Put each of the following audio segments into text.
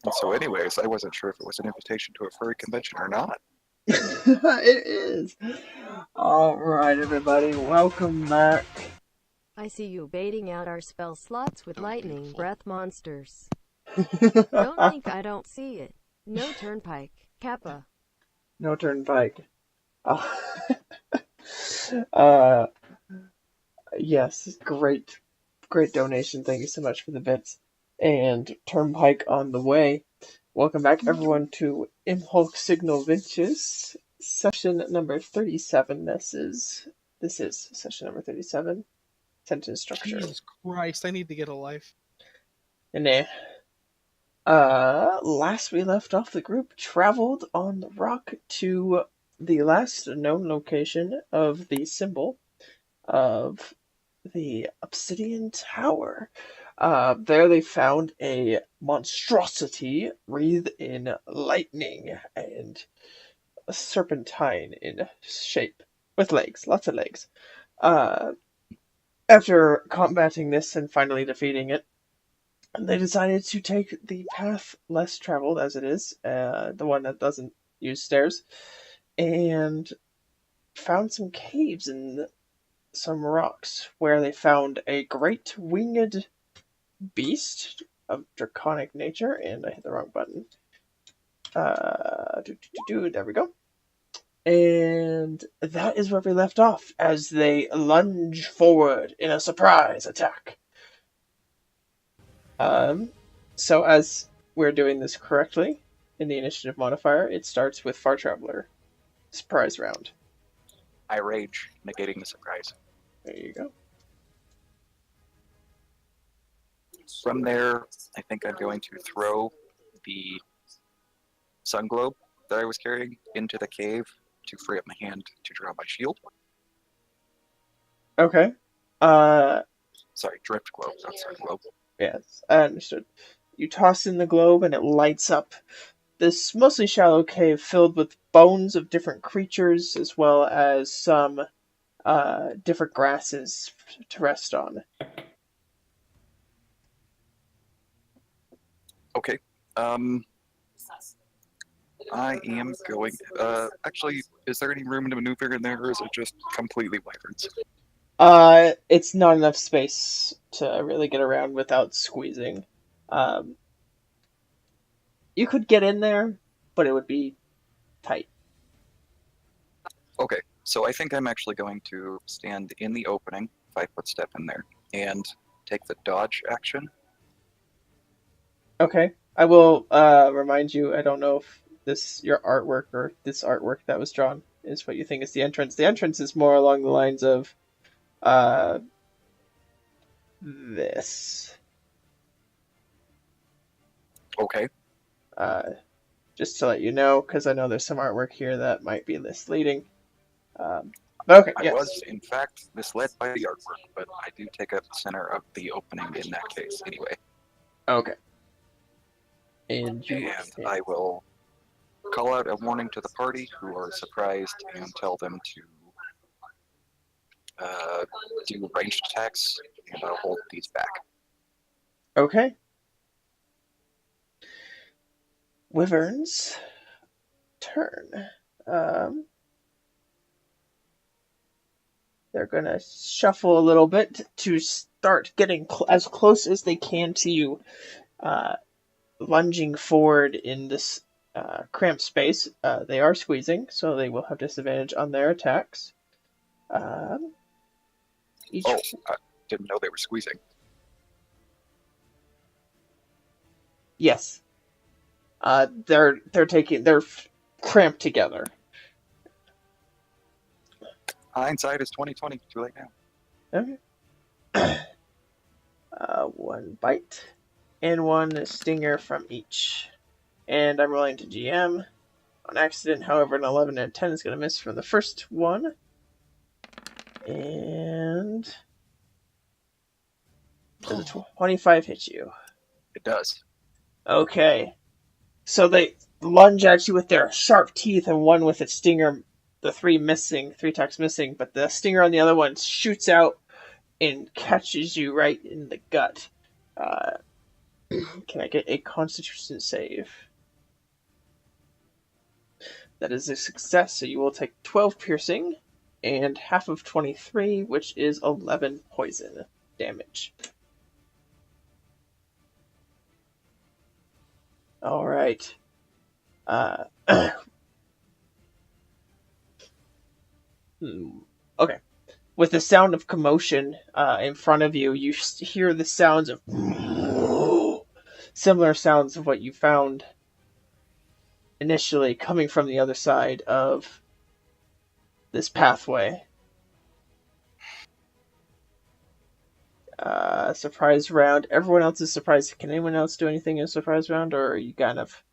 And so, anyways, I wasn't sure if it was an invitation to a furry convention or not. It is. All right, everybody, welcome back. I see you baiting out our spell slots with lightning breath monsters. Don't think I don't see it. No turnpike. Kappa. No turnpike. Uh, uh, yes, great donation. Thank you so much for the bits. And turnpike on the way. Welcome back, everyone, to Impulse Signal Vinces, session number 37. This is session number 37. Sentence structure. Jesus Christ, I need to get a life. And last we left off, the group traveled on the rock to the last known location of the symbol of the Obsidian Tower. There they found a monstrosity wreathed in lightning and a serpentine in shape, with legs, lots of legs. After combating this and finally defeating it, they decided to take the path less traveled, as it is, the one that doesn't use stairs, and found some caves and some rocks where they found a great winged beast of draconic nature, and I hit the wrong button. There we go. And that is where we left off, as they lunge forward in a surprise attack. So as we're doing this correctly in the initiative modifier, it starts with Far Traveler. Surprise round. I rage, negating the surprise. There you go. From there, I think I'm going to throw the sun globe that I was carrying into the cave to free up my hand to draw my shield. Okay. Sorry, drift globe, not sun globe. Yes, I understood. You toss in the globe and it lights up this mostly shallow cave filled with bones of different creatures as well as some different grasses to rest on. Okay. I am going. Actually, is there any room to maneuver in there, or is it just completely wyverns? It's not enough space to really get around without squeezing. You could get in there, but it would be tight. Okay, so I think I'm actually going to stand in the opening, 5-foot step in there, and take the dodge action. Okay. I will remind you, I don't know if your artwork or this artwork that was drawn is what you think is the entrance. The entrance is more along the lines of this. Okay. Just to let you know, because I know there's some artwork here that might be misleading. Okay, I yes. was, in fact, misled by the artwork, but I do take up the center of the opening in that case, anyway. Okay. And I will call out a warning to the party who are surprised and tell them to do ranged attacks, and I'll hold these back. Okay. Wyvern's turn. They're going to shuffle a little bit to start getting as close as they can to you, lunging forward in this cramped space. They are squeezing, so they will have disadvantage on their attacks. I didn't know they were squeezing. Yes. They're cramped together. Hindsight is 20/20. Too late now. Okay. One bite and one stinger from each. And I'm rolling to GM on accident. However, an 11 and a 10 is going to miss from the first one. And does a 25 hit you? It does. Okay. So they lunge at you with their sharp teeth, and one with its stinger, the three attacks missing, but the stinger on the other one shoots out and catches you right in the gut. Can I get a Constitution save? That is a success, so you will take 12 piercing and half of 23, which is 11 poison damage. All right. Okay. With the sound of commotion in front of you, you hear the sounds of similar sounds of what you found initially coming from the other side of this pathway. Surprise round. Everyone else is surprised. Can anyone else do anything in a surprise round, or are you kind of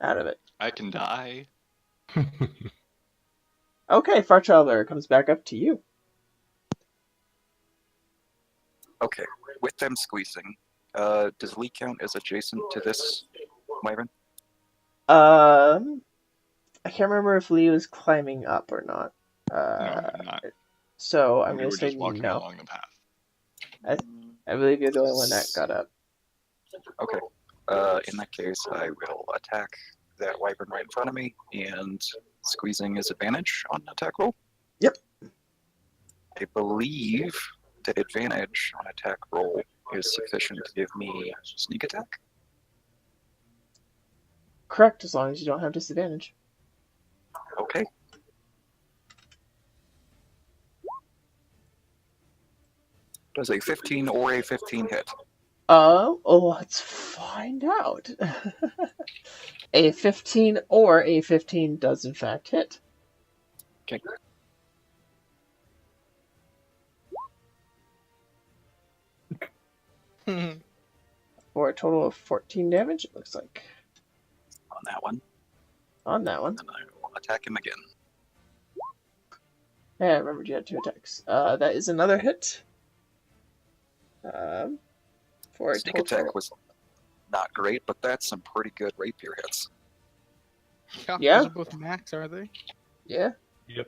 out of it? I can die. Okay, Far Traveler comes back up to you. Okay, with them squeezing, does Lee count as adjacent to this wyvern? I can't remember if Lee was climbing up or not. No, I'm not. So I'm We going were to say just walking no. along the path. I believe you're the only one that got up. Okay. In that case, I will attack that wyvern right in front of me, and squeezing is advantage on attack roll. Yep. I believe that advantage on attack roll is sufficient to give me sneak attack. Correct, as long as you don't have disadvantage. Okay. Does a 15 or a 15 hit? Let's find out. A 15 or a 15 does in fact hit. Okay. For a total of 14 damage, it looks like. On that one. On that one. And I will attack him again. Yeah, I remembered you had 2 attacks. That is another hit. For a Sneak total... attack was not great, but that's some pretty good rapier hits. Yeah. Those are both max, are they? Yeah. Yep.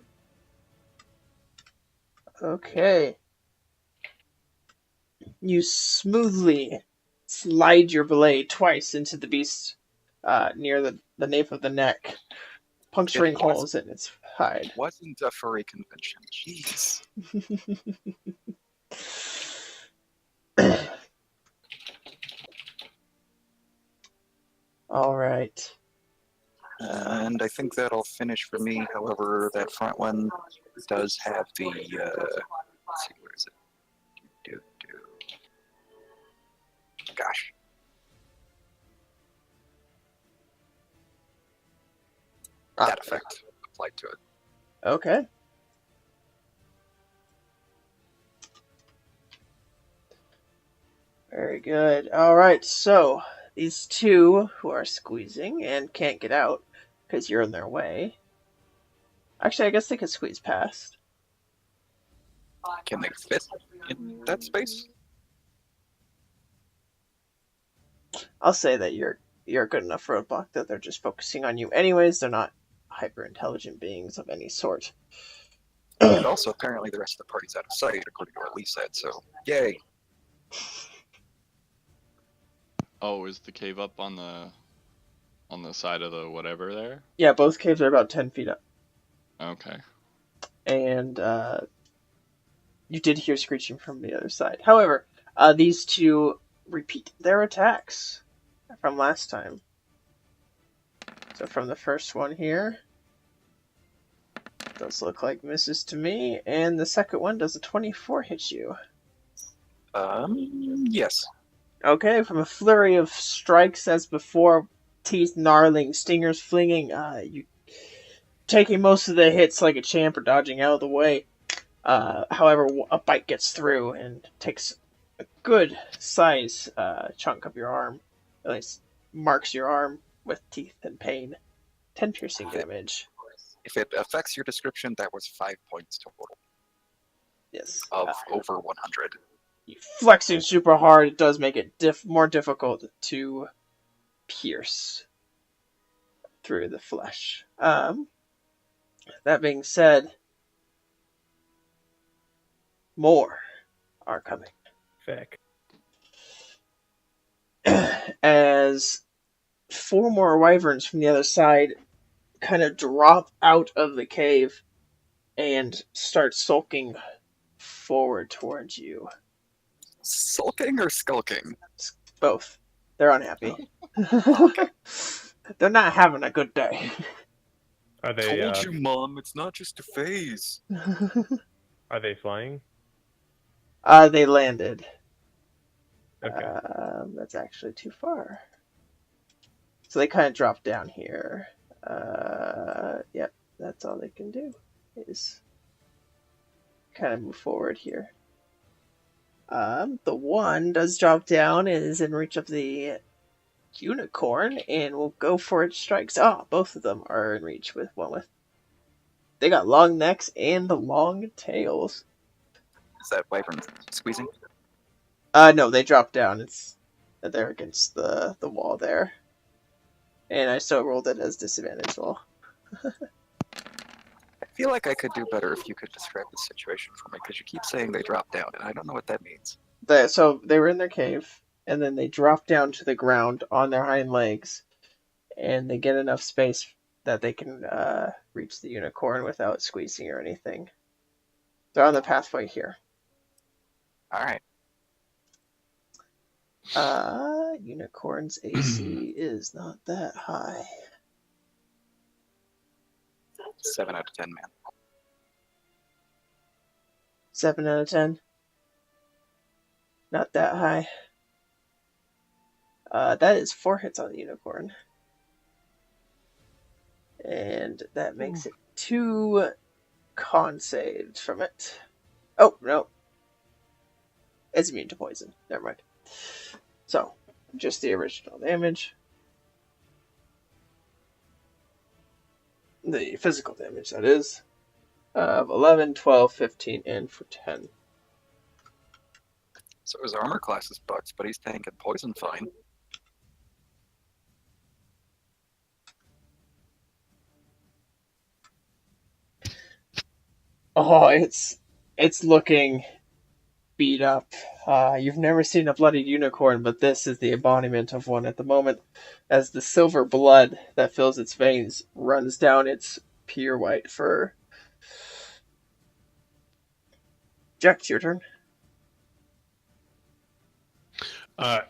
Okay. You smoothly slide your blade twice into the beast near the nape of the neck, puncturing holes in its hide. Wasn't a furry convention. Jeez. All right. And I think that'll finish for me. However, that front one does have the. Let's see, where is it? Gosh. That effect applied to it. Okay. Very good. All right, so these two who are squeezing and can't get out because you're in their way. Actually, I guess they could squeeze past. Can they fit in that space? I'll say that you're a good enough roadblock that they're just focusing on you anyways. They're not hyper-intelligent beings of any sort. And also, apparently, the rest of the party's out of sight, according to what Lee said. So, yay! Oh, is the cave up on the side of the whatever there? Yeah, both caves are about 10 feet up. Okay. And you did hear screeching from the other side. However, these two repeat their attacks from last time. So from the first one here, does look like misses to me, and the second one, does a 24 hit you? Yes. Okay, from a flurry of strikes as before, teeth gnarling, stingers flinging, you taking most of the hits like a champ or dodging out of the way. However, a bite gets through and takes a good size chunk of your arm, at least marks your arm with teeth and pain. 10 piercing damage. If it affects your description, that was 5 points total Yes. of over 100. You flexing super hard, it does make it more difficult to pierce through the flesh. That being said, more are coming. Feck. as 4 more wyverns from the other side kind of drop out of the cave and start sulking forward towards you. Sulking or skulking? Both. They're unhappy. Okay. They're not having a good day. Are they Told you, Mom, it's not just a phase. are they flying? They landed. Okay. That's actually too far. So they kind of drop down here. Yep, that's all they can do is kind of move forward here. The one does drop down and is in reach of the unicorn and will go for its strikes. Both of them are in reach with one with. They got long necks and long tails. Is that wyvern squeezing? No, they drop down. They're against the wall there. And I still rolled it as disadvantage roll. I feel like I could do better if you could describe the situation for me, because you keep saying they drop down, and I don't know what that means. So they were in their cave, and then they drop down to the ground on their hind legs, and they get enough space that they can reach the unicorn without squeezing or anything. They're on the pathway here. Alright. Unicorn's AC is not that high. 7 out of 10, man. 7 out of 10. Not that high. That is 4 hits on the unicorn. And that makes it 2 con saves from it. Oh, no. It's immune to poison. Never mind. So, just the original damage. The physical damage, that is. Of 11, 12, 15, and for 10. So his armor class is bucks, but he's tanking poison fine. Oh, it's looking beat up. You've never seen a bloodied unicorn, but this is the embodiment of one at the moment, as the silver blood that fills its veins runs down its pure white fur. Jack, it's your turn.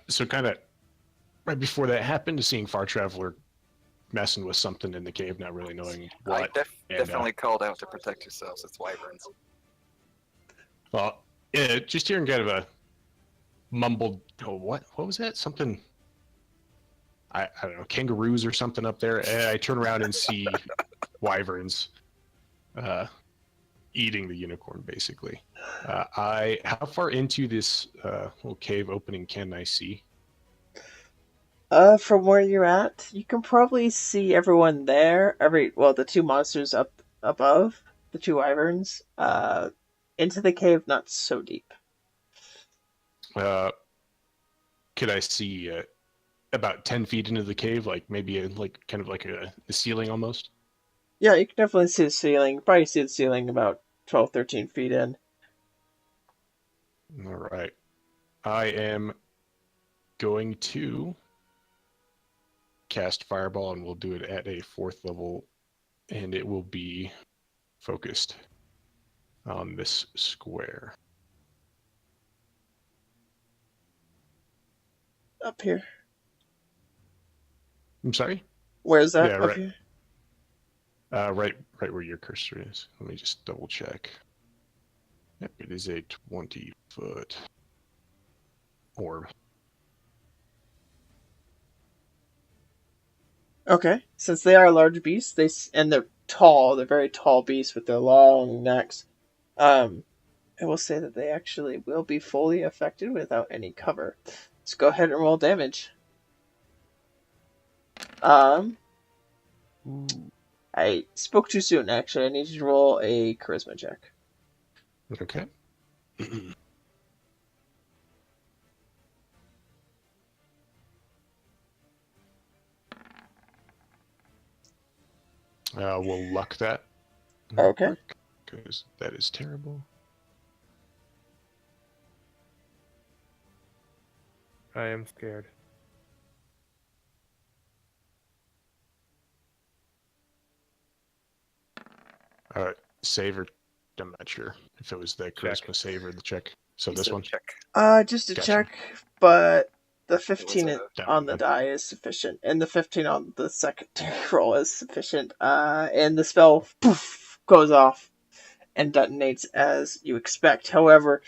So kind of right before that happened, seeing Far Traveler messing with something in the cave, not really knowing what. Definitely called out to protect yourselves. It's wyverns. Well, just hearing kind of a mumbled, what was that? Something, I don't know, kangaroos or something up there. And I turn around and see wyverns eating the unicorn, basically. How far into this little cave opening can I see? From where you're at, you can probably see everyone there. The 2 monsters up above, the 2 wyverns. Into the cave, not so deep. Could I see about 10 feet into the cave, like maybe kind of like a ceiling almost? Yeah, you can definitely see the ceiling. Probably see the ceiling about 12, 13 feet in. All right. I am going to cast Fireball, and we'll do it at a 4th level, and it will be focused on this square. Up here. I'm sorry? Where's that? Yeah, Up right. here? Right where your cursor is. Let me just double check. Yep, it is a 20-foot orb. Okay. Since they are large beasts, and they're tall, they're very tall beasts with their long necks. I will say that they actually will be fully affected without any cover. Let's go ahead and roll damage. I spoke too soon, actually. I need you to roll a charisma check. Okay. We'll luck that. Okay. Because that is terrible. I am scared. save or I'm not sure if it was the charisma save or the check. So He this said one. check. Just to Gotcha. check, but the It was 15 a on the die is sufficient, and the 15 on the secondary roll is sufficient. And the spell poof goes off and detonates as you expect. However,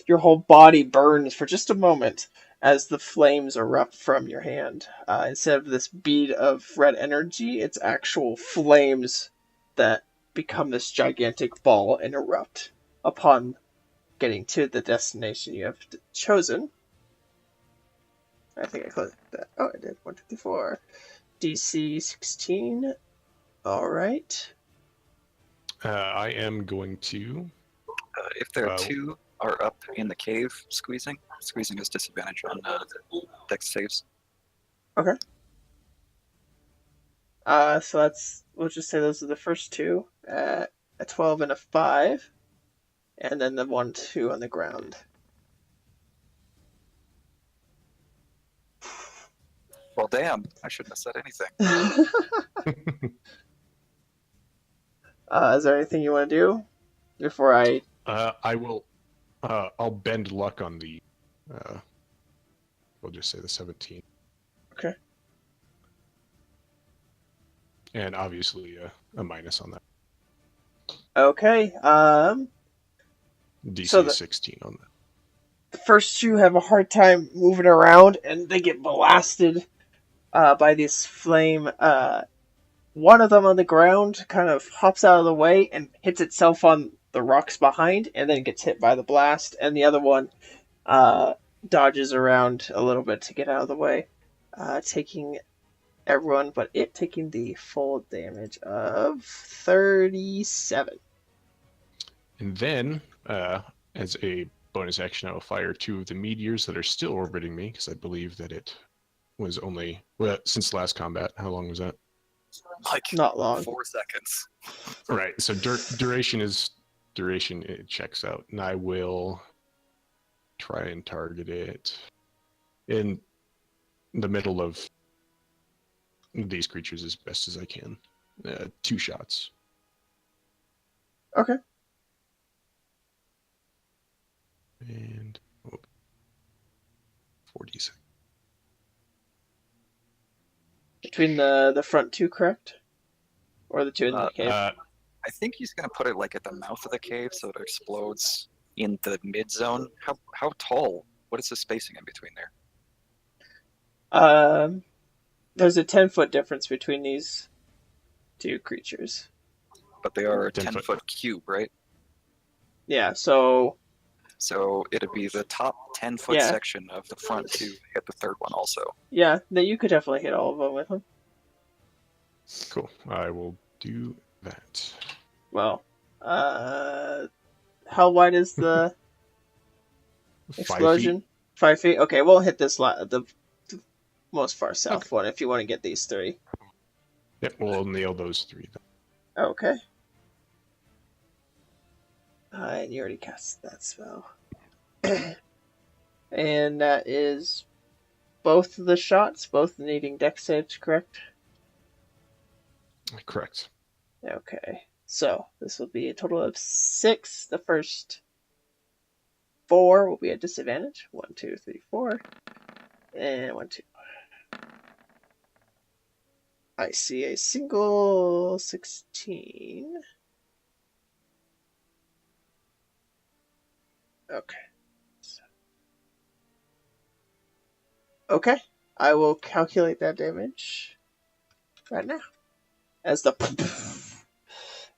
your whole body burns for just a moment as the flames erupt from your hand. Instead of this bead of red energy, it's actual flames that become this gigantic ball and erupt upon getting to the destination you have chosen. I think I closed that. Oh, I did. 1, 2, 3, 4. DC 16. Alright. I am going to. if there are two are up in the cave squeezing is disadvantage on dex saves. So we'll just say those are the first two. A 12 and a 5. And then the 1, 2 on the ground. Well, damn, I shouldn't have said anything. Is there anything you want to do before I... I will. I'll bend luck on the. We'll just say the 17. Okay. And obviously a minus on that. Okay. DC So the- 16 on that. The first two have a hard time moving around, and they get blasted by this flame. One of them on the ground kind of hops out of the way and hits itself on the rocks behind, and then gets hit by the blast. And the other one dodges around a little bit to get out of the way, taking everyone but it taking the full damage of 37. And then, as a bonus action, I will fire 2 of the meteors that are still orbiting me, because I believe that it was only, well, since last combat. How long was that? Like Not long. 4 seconds. Right, so duration, it checks out. And I will try and target it in the middle of these creatures as best as I can. 2 shots. Okay. And 40 seconds. Between the front two, correct? Or the two in the cave? I think he's gonna put it like at the mouth of the cave so it explodes in the mid zone. How tall? What is the spacing in between there? There's a 10-foot difference between these two creatures. But they are a 10 10 foot cube, right? Yeah, so So it'd be the top 10-foot Yeah. section of the front to hit the third one also. yeah, then you could definitely hit all of them with them. Cool. I will do that. Well, how wide is the 5 explosion? feet. 5 feet. Okay, we'll hit this the most far south one if you want to get these 3. Yep, we'll nail those 3 then. Okay. And you already cast that spell. And that is both of the shots, both needing dex saves, correct? Correct. Okay. So this will be a total of 6. The first 4 will be a disadvantage. 1, 2, 3, 4. And 1, 2. I see a single 16. Okay. Okay. I will calculate that damage right now. As the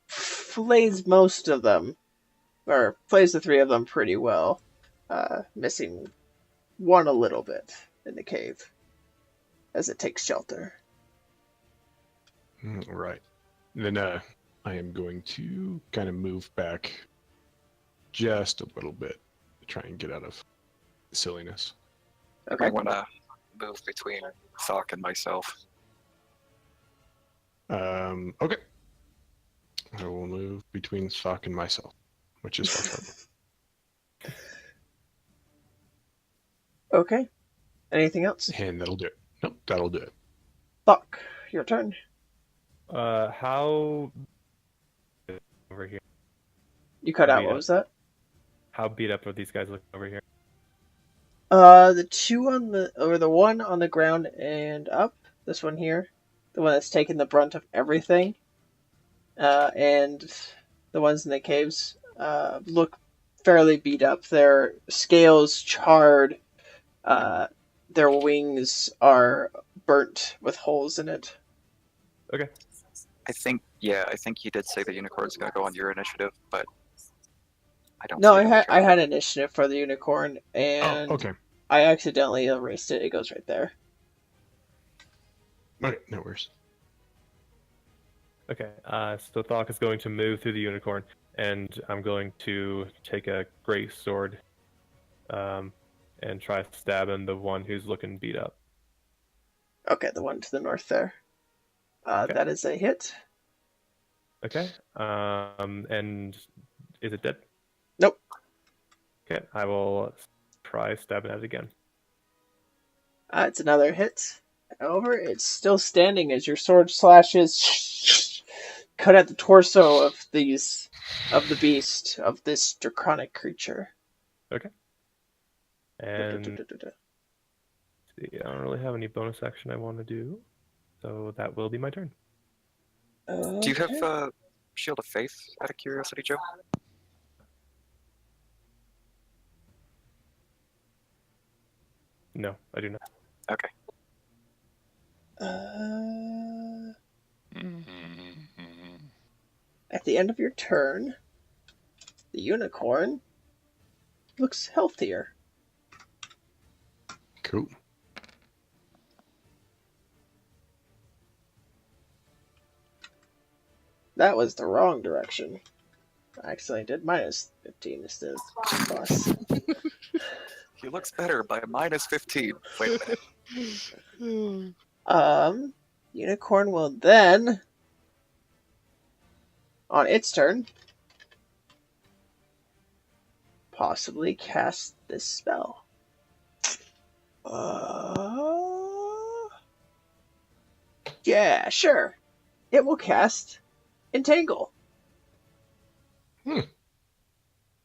flays most of them, or plays the 3 of them pretty well, missing one a little bit in the cave as it takes shelter. Right. Then I am going to kind of move back just a little bit to try and get out of silliness. Okay. I want to move between Thok and myself. Okay. I will move between Thok and myself, which is much harder. Okay. Anything else? And that'll do it. Nope, that'll do it. Thok, your turn. How over here? You cut out. Beat What up. was that? How beat up are these guys looking over here? The two on the one on the ground and up. This one here, the one that's taking the brunt of everything. And the ones in the caves look fairly beat up. Their scales charred. Their wings are burnt with holes in it. Okay. I think you did say the unicorn's gonna go on your initiative, but I don't No, see I it on had the I turn. had initiative for the unicorn, Oh, and okay. I accidentally erased it. It goes right there. Okay, no worries. Okay. So Thok is going to move through the unicorn, and I'm going to take a great sword, and try stabbing the one who's looking beat up. Okay, the one to the north there. Okay. That is a hit. Okay. And is it dead? Nope. Okay. I will try stabbing at it again. It's another hit. However, it's still standing as your sword slashes cut at the torso of the beast, of this draconic creature. Okay. And see, I don't really have any bonus action I want to do, so that will be my turn. Do you have Shield of Faith out of curiosity, Joe? No, I do not. Okay. At the end of your turn, the unicorn looks healthier. Cool. That was the wrong direction. I accidentally did minus 15 instead of plus. He looks better by -15. Wait a minute. Unicorn will then, on its turn, possibly cast this spell. Yeah, sure. It will cast Entangle.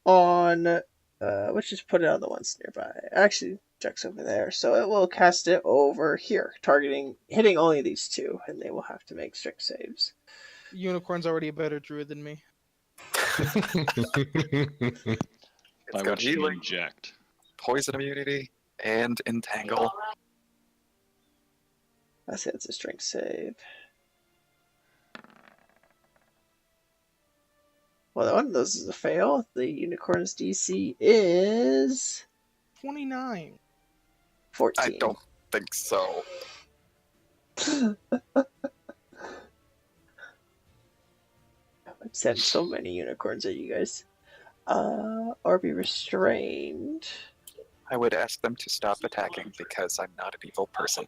On, let's just put it on the ones nearby. Actually, Jack's over there, so it will cast it over here, hitting only these two, and they will have to make strict saves. Unicorn's already a better druid than me. By got which you healing. mean jacked. Poison immunity and entangle. I say it's a strength save. Well, one of those is a fail. The unicorn's DC is 29. 14. I don't think so. I've sent so many unicorns at you guys. Or be restrained. I would ask them to stop attacking because I'm not an evil person.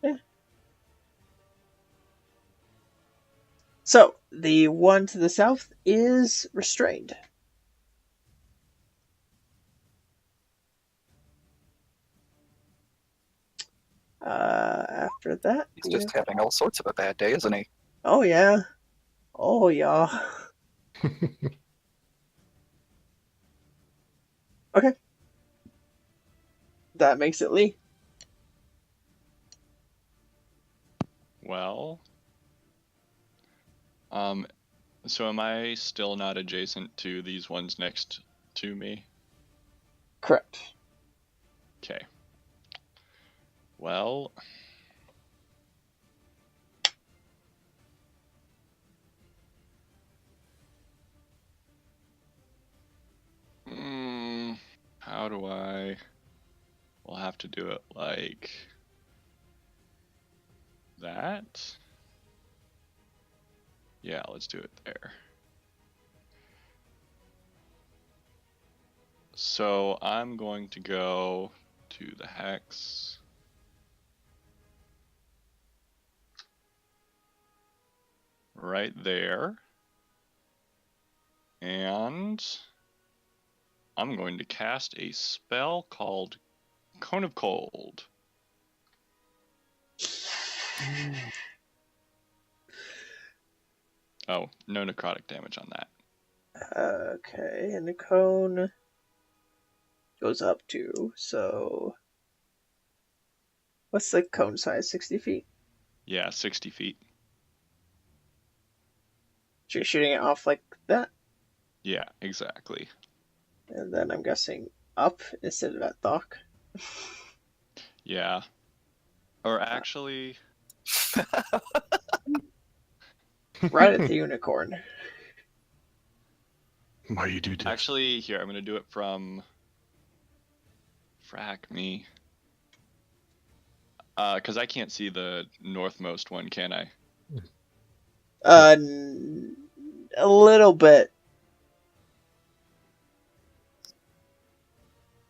Yeah. So, the one to the south is restrained. After that... He's just having all sorts of a bad day, isn't he? Oh, yeah. Oh, yeah. Okay. That makes it Lee. Well, so am I still not adjacent to these ones next to me? Correct. Okay. Well, how do I? We'll have to do it like that. Yeah, let's do it there. So I'm going to go to the hex. Right there. And I'm going to cast a spell called Cone of Cold. Oh, no necrotic damage on that. Okay, and the cone goes up to, so... What's the cone size? 60 feet? Yeah, 60 feet. So you're shooting it off like that? Yeah, exactly. And then I'm guessing up instead of at dock. Yeah. Or actually, Right at the unicorn. Why you do this? here, I'm going to do it from... Frack me. Because I can't see the northmost one, can I? A little bit.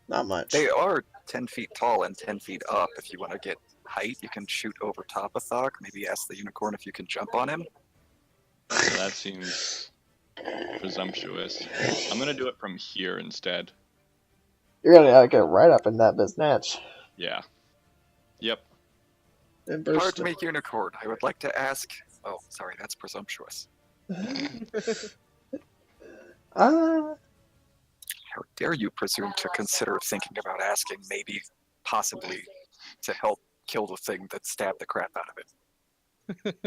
Not much. They are 10 feet tall and 10 feet up. If you want to get height, you can shoot over top of Thok. Maybe ask the unicorn if you can jump on him. Yeah, that seems presumptuous. I'm going to do it from here instead. You're gonna get right up in that biznatch. Yeah. Yep. And burst. Pardon me, unicorn. I would like to ask... Oh, sorry, that's presumptuous. Ah, How dare you presume to consider thinking about asking, maybe, possibly, to help kill the thing that stabbed the crap out of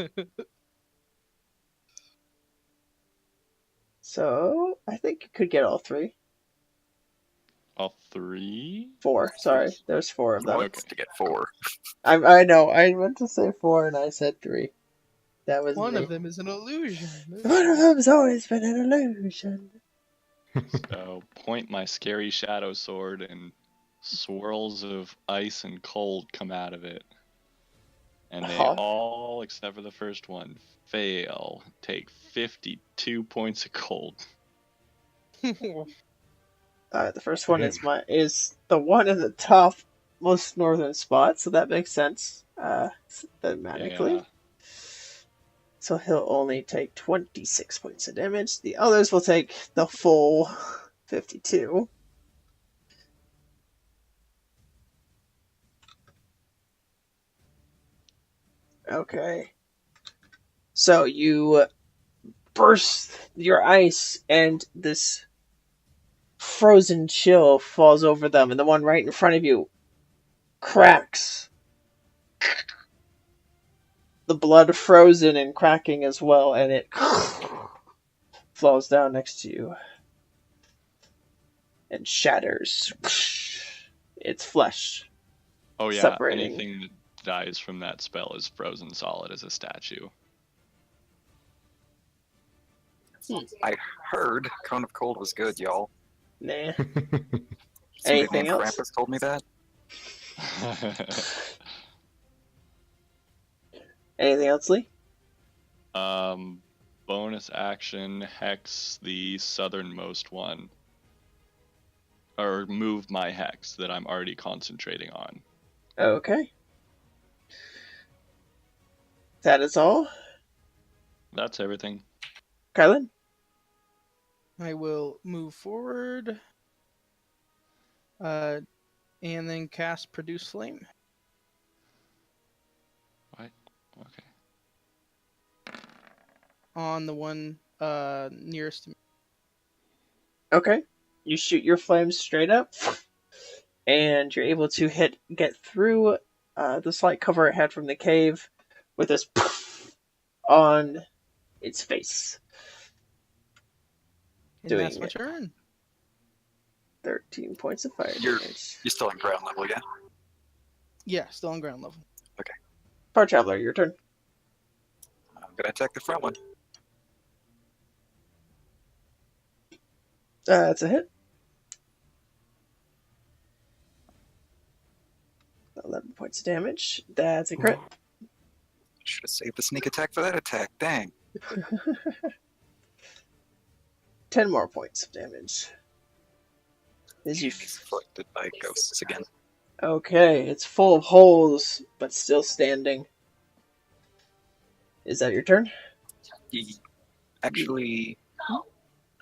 it. so I think you could get all three. All 3? 4. Sorry, there's 4 of He them. wants to get 4. I know. I meant to say 4 and I said 3. That was One me. of them is an illusion. One of them's always been an illusion. So, point my scary shadow sword and swirls of ice and cold come out of it. And they Uh-huh. all, except for the first one, fail. Take 52 points of cold. The first one is the one in the top most northern spot, so that makes sense. Thematically. Yeah. So he'll only take 26 points of damage. The others will take the full 52. Okay. So you burst your ice, and this frozen chill falls over them, and the one right in front of you cracks. The blood frozen and cracking as well, and it falls down next to you and shatters its flesh. Oh yeah, Separating. anything that dies from that spell is frozen solid as a statue. I heard Cone of Cold was good, y'all. Nah. Somebody Anything named else? Krampus told me that. Anything else, Lee? Bonus action, hex the southernmost one. Or move my hex that I'm already concentrating on. Okay. That is all. That's everything. Kylan? I will move forward. And then cast Produce Flame. What? Okay. On the one nearest to me. Okay. You shoot your flames straight up, and you're able to get through the slight cover it had from the cave with this on its face. And Doing that's my it. turn. 13 points of fire You're damage. still on ground level, yeah? Yeah, still on ground level. Far Traveler, your turn. I'm gonna attack the front one. That's a hit. 11 points of damage. That's a crit. Should have saved the sneak attack for that attack. Dang. 10 more points of damage. As you He's afflicted by ghosts again. Okay, it's full of holes, but still standing. Is that your turn? Actually,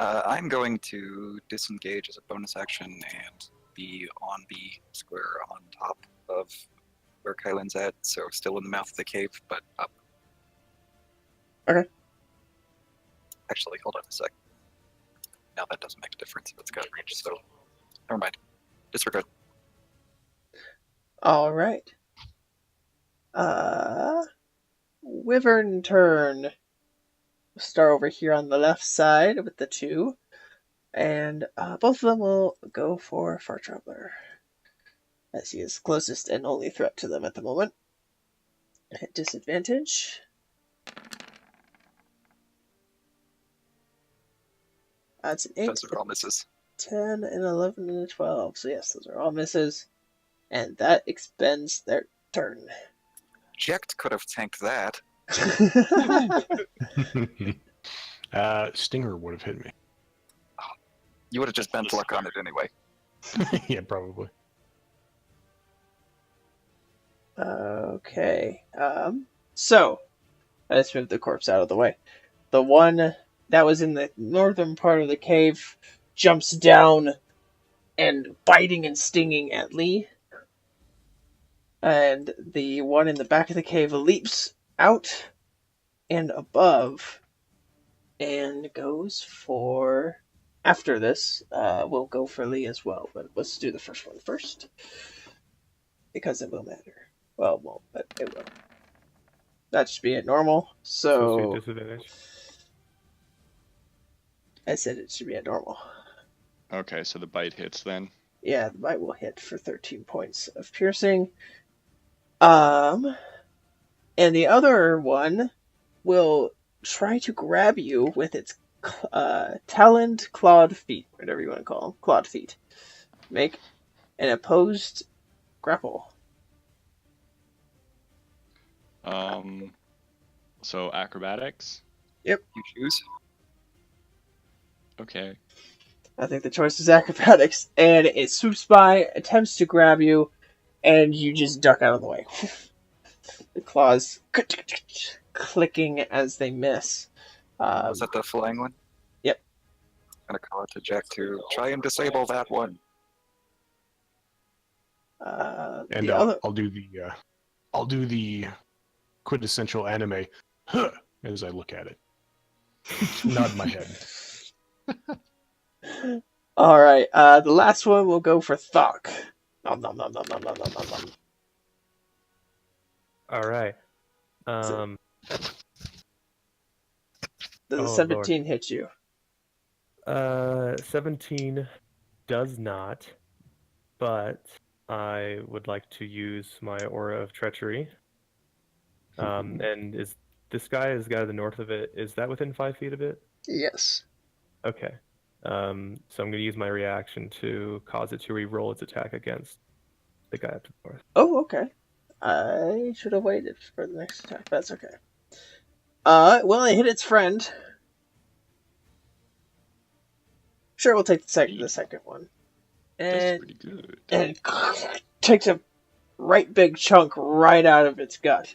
I'm going to disengage as a bonus action and be on B square on top of where Kylan's at, so still in the mouth of the cave, but up. Actually, hold on a sec. Now that doesn't make a difference if it's got range, so never mind. Disregard. All right. Wyvern turn. We'll start over here on the left side with the 2. And both of them will go for Far Traveler, as he is closest and only threat to them at the moment. At disadvantage. That's an 8, Those are all misses. 10, and 11, and a 12. So yes, those are all misses. And that expends their turn. Jekt could have tanked that. Stinger would have hit me. You would have just bent luck on it anyway. Yeah, probably. Okay. So, let's move the corpse out of the way. The one that was in the northern part of the cave jumps down and biting and stinging at Lee. And the one in the back of the cave leaps out and above and goes for... After this, we'll go for Lee as well, but let's do the first one first. Because it will matter. Well, it won't, but it will. That should be at normal, Supposed to be so... a disadvantage. I said it should be at normal. Okay, so the bite hits then. Yeah, the bite will hit for 13 points of piercing. And the other one will try to grab you with its taloned clawed feet, whatever you want to call them, clawed feet. Make an opposed grapple. So acrobatics. You choose. Okay. I think the choice is acrobatics, and it swoops by, attempts to grab you, and you just duck out of the way. The claws clicking as they miss. Was that the flying one? Yep. I'm gonna call it to Jack to try and disable that one. And the other... I'll do the quintessential anime huh, as I look at it. Nod my head. All right. The last one will go for Thok. Nom, nom, nom, nom, nom, nom, nom, nom, nom. All right. Does Oh, 17 hit you? 17 does not, but I would like to use my Aura of Treachery. And is this guy to the north of it, is that within 5 feet of it? Yes. Okay. So I'm going to use my reaction to cause it to re-roll its attack against the guy up to the north. Oh, okay. I should have waited for the next attack. That's okay. Well, it hit its friend. Sure, we'll take the second one. That's And, pretty good. and takes a right big chunk right out of its gut.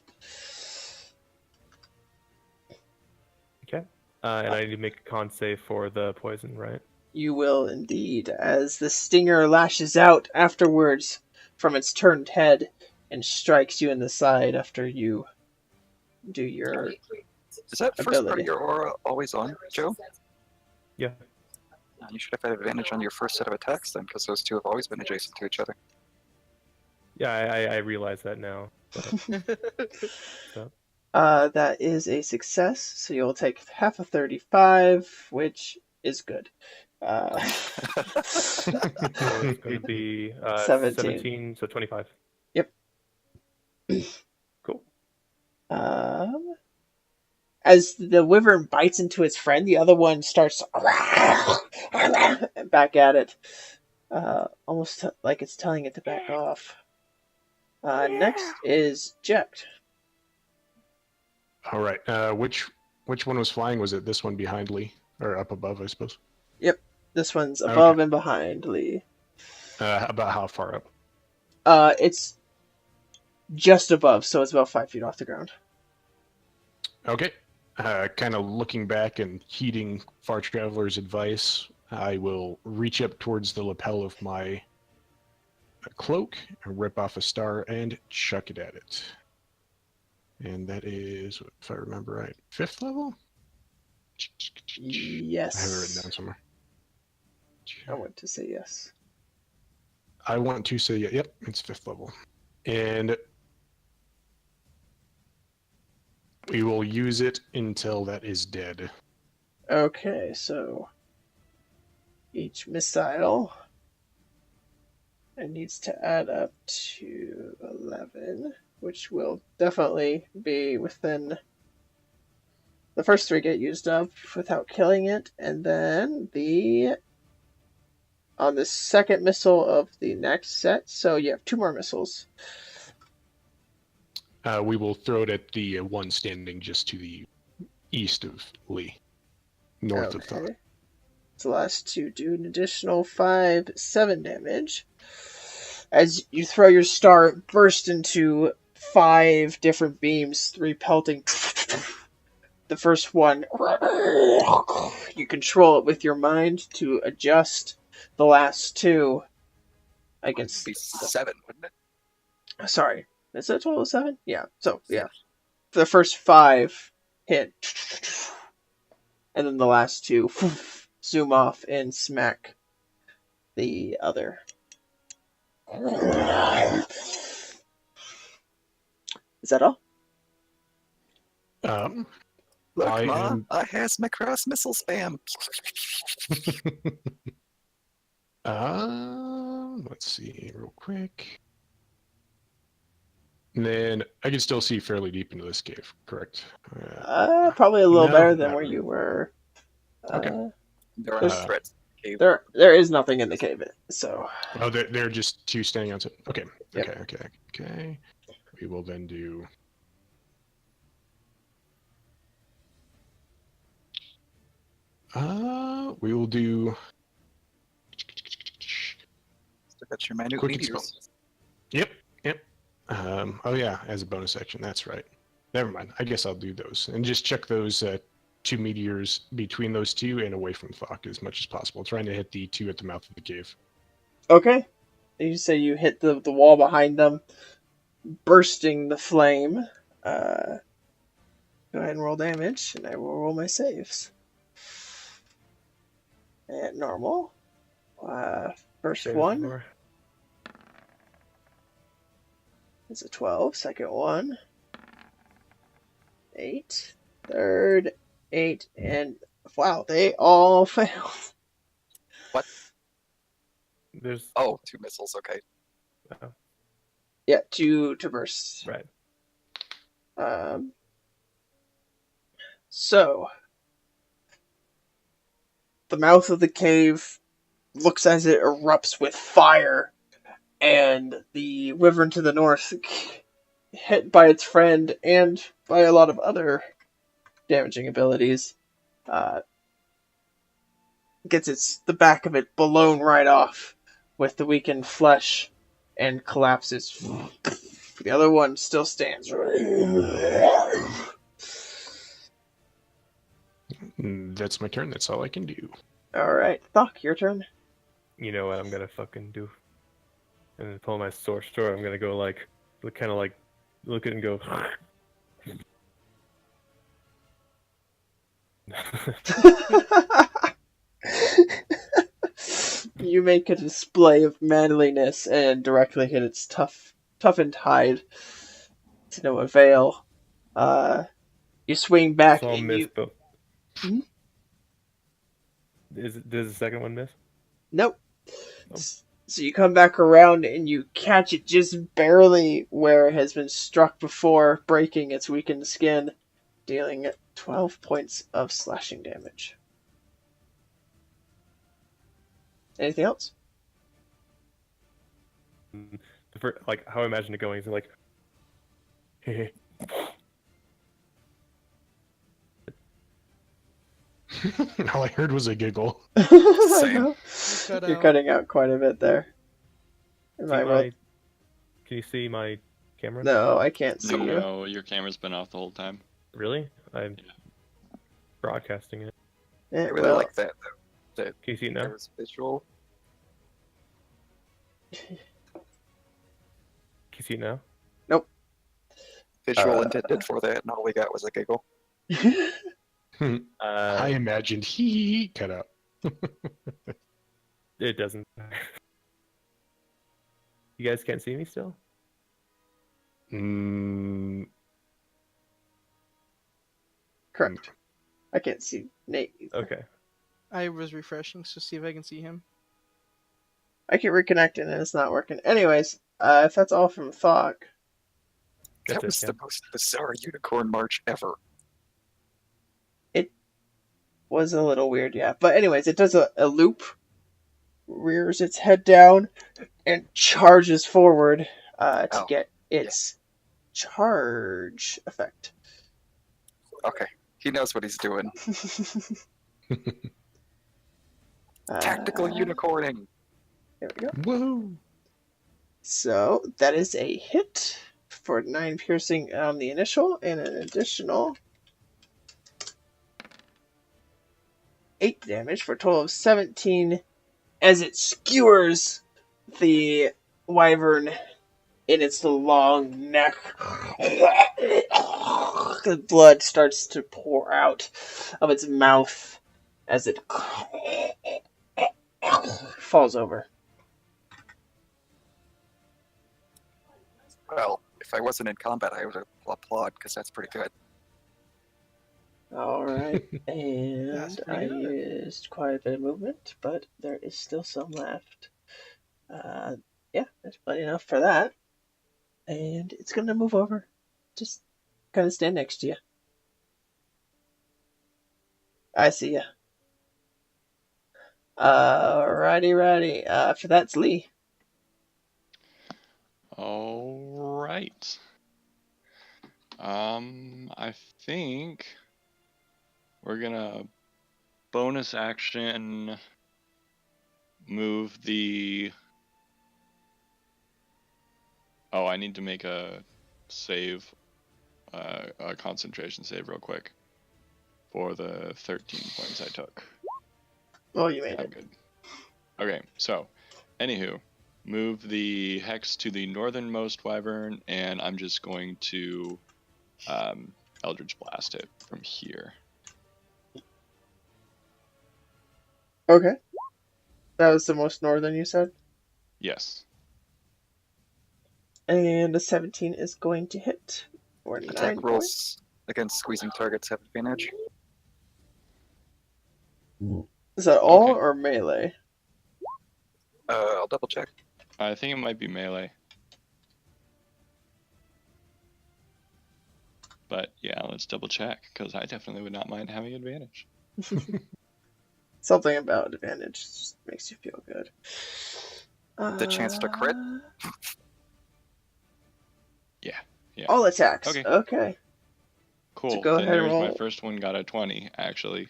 Okay. And I need to make a con save for the poison, right? You will indeed, as the stinger lashes out afterwards from its turned head and strikes you in the side after you do your Is that first part ability. of your aura always on, Joe? Yeah. You should have had advantage on your first set of attacks then, because those two have always been adjacent to each other. Yeah, I realize that now. So. That is a success, so you'll take half of 35, which is good. So it's going to be 17, so 25. Yep. Cool. As the wyvern bites into its friend, the other one starts back at it, almost like it's telling it to back off. Next is Jekt. All right. Which one was flying? Was it this one behind Lee, or up above? I suppose. Yep, this one's above and behind Lee. About how far up? It's just above, so it's about 5 feet off the ground. Okay. Kind of looking back and heeding Far Traveler's advice, I will reach up towards the lapel of my cloak, and rip off a star, and chuck it at it. And that is, if I remember right, 5th level? Yes. I have it written down somewhere. I want to say yes. I want to say, yep, it's 5th level. And we will use it until that is dead. Okay, so each missile it needs to add up to 11, which will definitely be within the first 3 get used up without killing it, and then on the second missile of the next set, so you have 2 more missiles. We will throw it at the one standing just to the east of Lee, north of Thought. The last 2 do an additional 7 damage. As you throw your star, it bursts into 5 different beams, 3 pelting. The first one, you control it with your mind to adjust. The last 2 against... It'd be 7, wouldn't it? Sorry, is it a total of 7? Yeah, so, yeah. The first 5 hit, and then the last 2 zoom off and smack the other. Is that all? Look, I Ma, am- I has my cross missile spam. Let's see real quick. And then I can still see fairly deep into this cave, correct? Probably a little No, better than not where really. you were. Okay. There are There's- no threats. Cave. There is nothing in the cave, so... Oh, they're just 2 standing outside. Okay. Yep. Okay. We will then do. We will do. So that's your minute Quick meteors. Yep. Oh yeah, as a bonus action. That's right. Never mind. I guess I'll do those and just check those 2 meteors between those 2 and away from Thok as much as possible. Trying to hit the 2 at the mouth of the cave. Okay. You say you hit the wall behind them, bursting the flame. Go ahead and roll damage, and I will roll my saves. At normal. First Save one more. is a 12. Second one, 8. Third, 8. And wow, they all fail. There's Oh, 2 missiles, okay. Yeah, two bursts. right. So, the mouth of the cave looks as it erupts with fire, and the wyvern to the north, hit by its friend and by a lot of other damaging abilities, gets the back of it blown right off with the weakened flesh and collapses. The other one still stands. That's my turn. That's all I can do. Alright, Thok, your turn. You know what I'm gonna fucking do? And then pull my sword. I'm gonna go like, kind of like, look at it and go. You make a display of manliness and directly hit its toughened hide to no avail. You swing back So I'll and miss you... both. Hmm? Does the second one miss? Nope. Oh. So you come back around and you catch it just barely where it has been struck before, breaking its weakened skin, dealing 12 points of slashing damage. Anything else? The first, like how I imagine it going is like, hey, All I heard was a giggle. Same. You're cutting out quite a bit there. Am I right? Can you see my camera? No, I can't see you. No, your camera's been off the whole time. Really? I'm broadcasting it. Yeah, I really well, like that. Can you see it now? There's visual. Can you see it now? Visual intended for that, and all we got was a giggle. I imagined he cut out. It doesn't. You guys can't see me still? Mm, Correct. I can't see Nate either. Okay. I was refreshing to see if I can see him. I keep reconnecting and it's not working. Anyways, if that's all from Thok, That's That was it, the most bizarre unicorn march ever. was a little weird, yeah. But anyways, it does a loop, rears its head down, and charges forward to Oh, get its charge effect. Okay, he knows what he's doing. Tactical unicorning. There we go. whoa! So that is a hit for 9 piercing on the initial, and an additional 8 damage for a total of 17 as it skewers the wyvern in its long neck. The blood starts to pour out of its mouth as it falls over. Well, if I wasn't in combat, I would applaud because that's pretty good. Alright, That's and pretty I good. used quite a bit of movement, but there is still some left. Yeah, there's plenty enough for that. And it's gonna move over. Just kind of stand next to you. I see ya. Righty. After that's Lee. All right. I think we're gonna bonus action move the. Oh, I need to make a save, a concentration save real quick for the 13 points I took. Oh, you made I'm it. good. Okay, so, anywho, move the hex to the northernmost wyvern, and I'm just going to Eldritch Blast it from here. Okay. That was the most northern you said? Yes. And a 17 is going to hit for 9 Attack points. rolls against squeezing targets have advantage. Is that all Okay. or melee? I'll double check. I think it might be melee. But yeah, let's double check, because I definitely would not mind having advantage. Something about advantage just makes you feel good. The chance to crit? Yeah. All attacks. Okay. Okay. Cool. go Then ahead and there's my roll. first one got a 20, actually.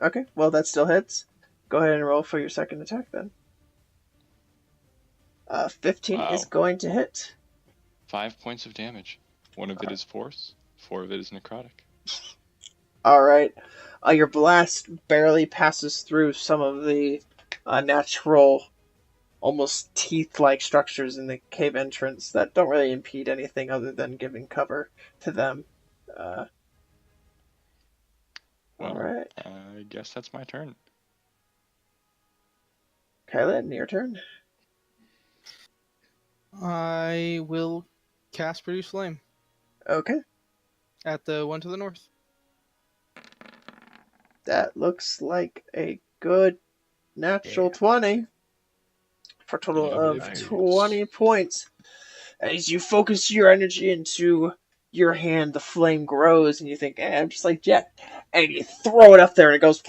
Okay. Well, that still hits. Go ahead and roll for your second attack then. 15 Wow. is going to hit. 5 points of damage. One of it is force, 4 of it is necrotic. Alright. Your blast barely passes through some of the natural, almost teeth-like structures in the cave entrance that don't really impede anything other than giving cover to them. Well, Alright. I guess that's my turn. Kylan, your turn. I will cast Produce Flame Okay. at the one to the north. That looks like a good natural 20 for a total of Nice. 20 points. As you focus your energy into your hand, the flame grows, and you think, I'm just like Jet. And you throw it up there, and it goes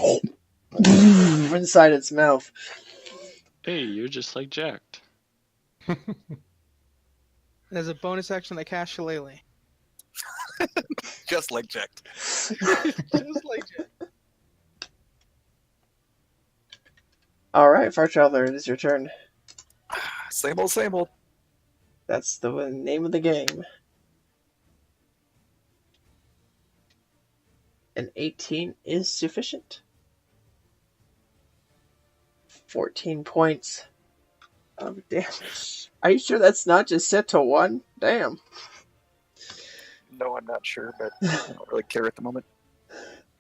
inside its mouth. Hey, you're just like Jacked. And as a bonus action, I cast Shillelagh. Just like checked. Just like Jet. Alright, Fartraveler, it is your turn. Same old, same old. That's the name of the game. An 18 is sufficient. 14 points of damage. Are you sure that's not just set to 1? Damn. No, I'm not sure, but I don't really care at the moment.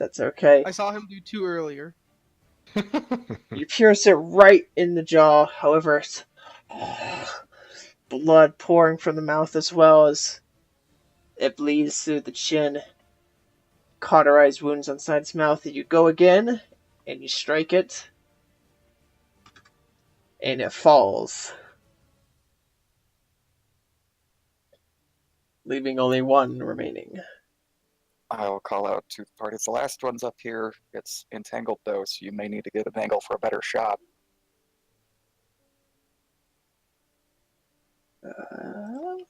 That's okay. I saw him do 2 earlier. You pierce it right in the jaw, however, it's blood pouring from the mouth as well as it bleeds through the chin. Cauterized wounds on its mouth, and you go again, and you strike it, and it falls, leaving only one remaining. I'll call out to the party. It's the last one's up here. It's entangled though, so you may need to get an angle for a better shot.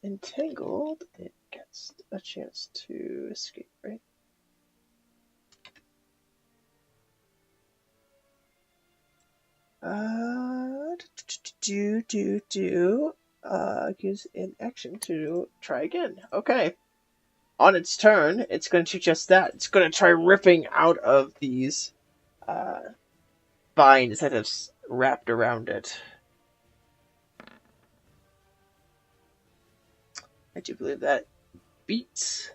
Entangled, it gets a chance to escape, right? Use an action to try again. Okay. On its turn, it's going to do just that. It's going to try ripping out of these vines that have wrapped around it. I do believe that beats.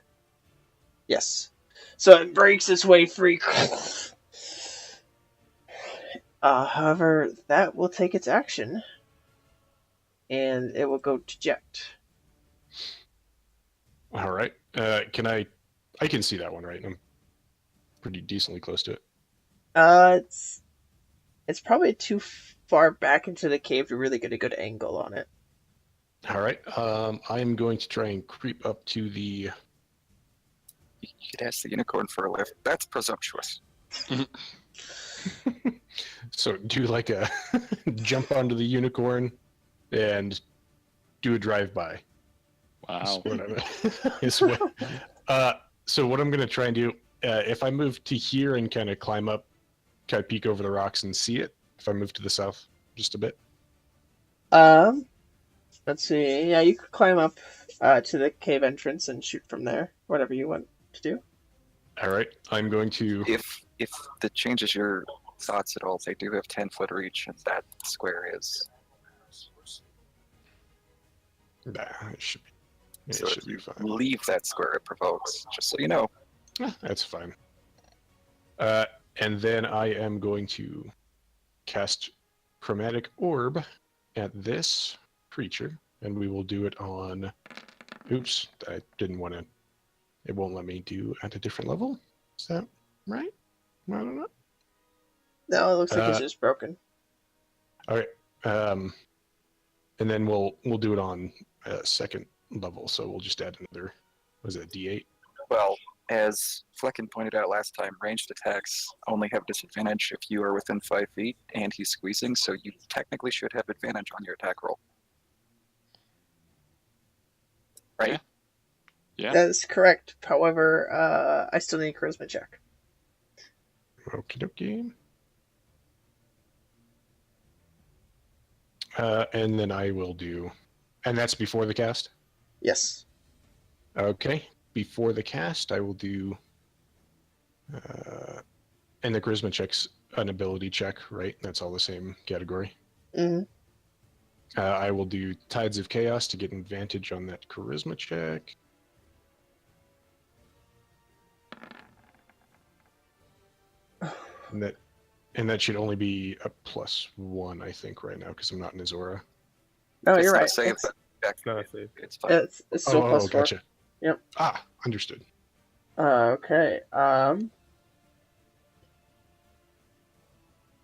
Yes. So it breaks its way free. However, that will take its action. And it will go deject. All right. Can I can see that one, right? I'm pretty decently close to it. It's probably too far back into the cave to really get a good angle on it. All right. I'm going to try and creep up to the. You could ask the unicorn for a lift. That's presumptuous. So do like a jump onto the unicorn and do a drive-by. Wow. So what I'm going to try and do, if I move to here and kind of climb up, kind of peek over the rocks and see it, if I move to the south just a bit. Let's see. Yeah, you could climb up to the cave entrance and shoot from there. Whatever you want to do. All right. I'm going to. If that changes your thoughts at all, they do have 10-foot reach, and that square is. Nah, it should be. It So should if be you fine. leave that square, it provokes. Just so you know. That's fine. And then I am going to cast Chromatic Orb at this creature, and we will do it on. Oops, I didn't want to. It won't let me do at a different level. Is that right? I don't know. No, it looks like it's just broken. All right. And then we'll do it on second level. So we'll just add another. Was it D8? Well, as Flecken pointed out last time, ranged attacks only have disadvantage if you are within 5 feet and he's squeezing, so you technically should have advantage on your attack roll. Right? Yeah. That is correct. However, I still need a charisma check. Okie dokie. And then I will do. And that's before the cast? Yes. Okay. Before the cast, I will do. And the charisma check's an ability check, right? That's all the same category. Mm-hmm. I will do Tides of Chaos to get an advantage on that charisma check. And that should only be a +1, I think, right now, because I'm not in his aura. No, It's you're not right. Save, It's, but check. Not a save. It's fine. it's still +4. Gotcha. Yep. Understood. Okay.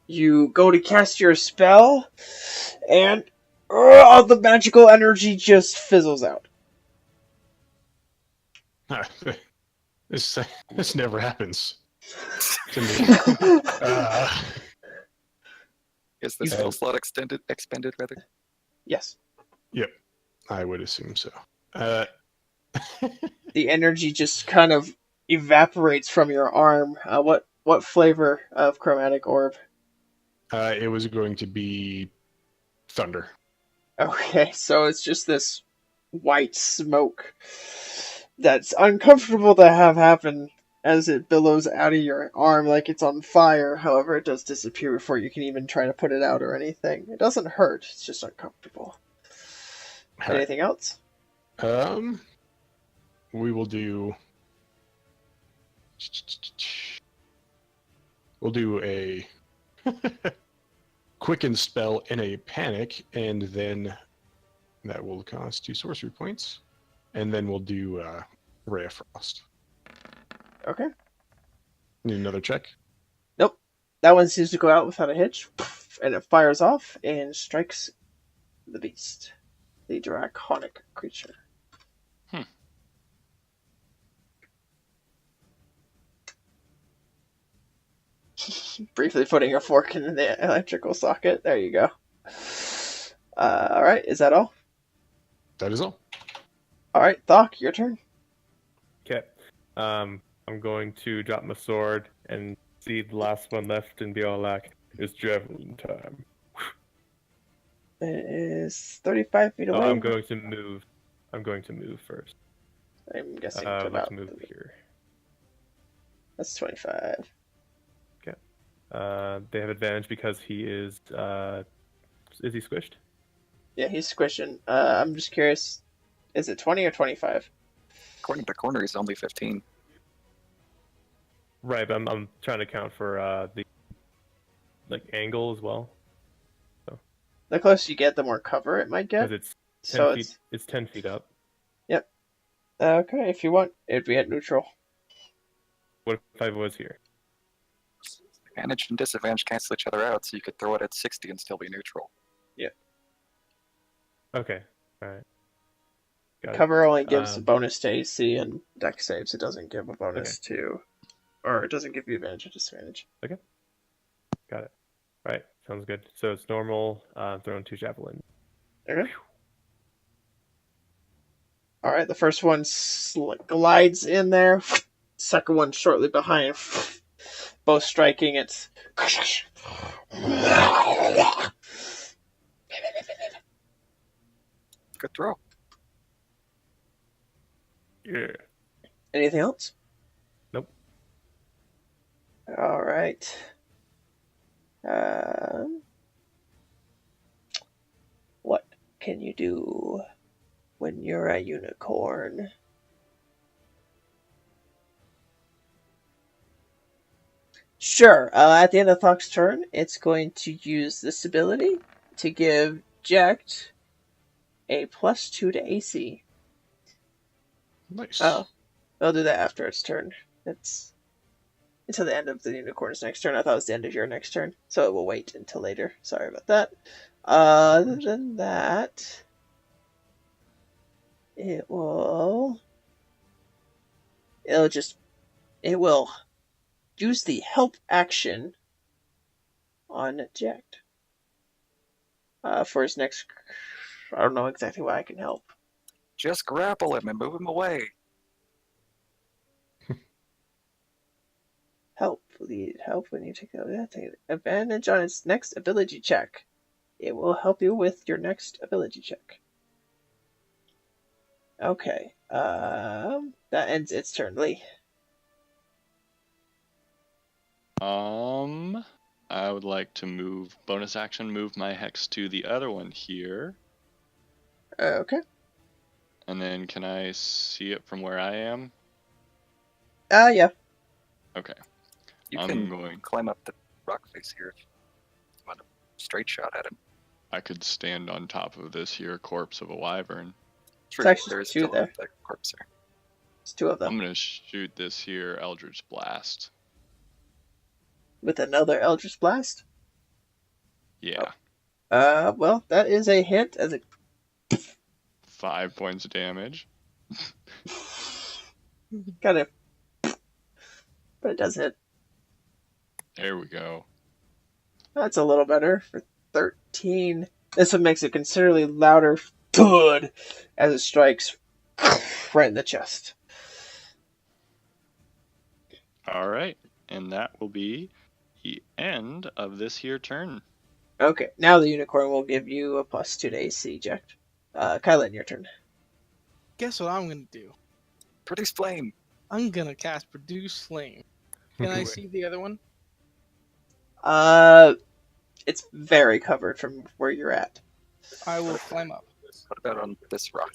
You go to cast your spell, and all the magical energy just fizzles out. This never happens to me. Is the spell slot expended rather? Yes. Yep, I would assume so. The energy just kind of evaporates from your arm. What flavor of chromatic orb? It was going to be thunder. Okay, so it's just this white smoke that's uncomfortable to have happen as it billows out of your arm like it's on fire. However, it does disappear before you can even try to put it out or anything. It doesn't hurt, it's just uncomfortable. Anything else? We will do. we'll do a quicken spell in a panic, and then that will cost 2 sorcery points. And then we'll do Ray of Frost. Okay. Need another check? Nope. That one seems to go out without a hitch, and it fires off and strikes the beast, the draconic creature. Briefly putting a fork in the electrical socket. There you go. Alright, is that all? That is all. Alright, Thok, your turn. Okay. I'm going to drop my sword and see the last one left and be all like, it's javelin time. It is 35 feet Oh, away. I'm going to move. I'm going to move first. I'm guessing I to would like about... to move here. That's 25. They have advantage because he is he squished? Yeah, he's squishing. I'm just curious, is it 20 or 25? According to corner, he's only 15. Right, but I'm trying to count for the angle as well. The closer you get, the more cover it might get. Because it's 10 So feet. It's 10 feet up. Yep. Okay, if you want, it'd be at neutral. What if I was here? Advantage and disadvantage cancel each other out, so you could throw it at 60 and still be neutral. Okay. All right. Got it. Cover only gives a bonus to AC and dex saves. It doesn't give a bonus or it doesn't give you advantage or disadvantage. Got it. All right. Sounds good. So it's normal. Throwing 2 javelins. Okay. Alright, the first one glides in there. Second one shortly behind. Both striking its... Good throw. Yeah. Anything else? Nope. Alright. What can you do when you're a unicorn? Sure, at the end of Thok's turn, it's going to use this ability to give Jacked a +2 to AC. Nice. Oh, they'll do that after its turn. It's until the end of the unicorn's next turn. I thought it was the end of your next turn, so it will wait until later. Sorry about that. Other than that, it will use the help action on Jacked. For his next... I don't know exactly why I can help. Just grapple him and move him away. Help when you take advantage on its next ability check. It will help you with your next ability check. Okay. That ends its turn, Lee. I would like to bonus action, move my hex to the other one here. Okay. And then can I see it from where I am? Yeah. Okay. You I'm can going. climb up the rock face here if you want a straight shot at him. I could stand on top of this here corpse of a wyvern. True, actually there is 2 still there. that corpse there. It's 2 of them. I'm gonna shoot this here Eldritch Blast. With another Eldritch Blast? Yeah. Well, that is a hit as a 5 points of damage. kind of, but it does hit. There we go. That's a little better for 13. This one makes it considerably louder thud as it strikes right in the chest. All right, and that will be the end of this here turn. Okay, now the unicorn will give you a +2 to AC, Jack. Kylan, your turn. Guess what I'm gonna do? Produce flame. I'm gonna cast Produce Flame. Can I see the other one? It's very covered from where you're at. I will climb up. What about on this rock?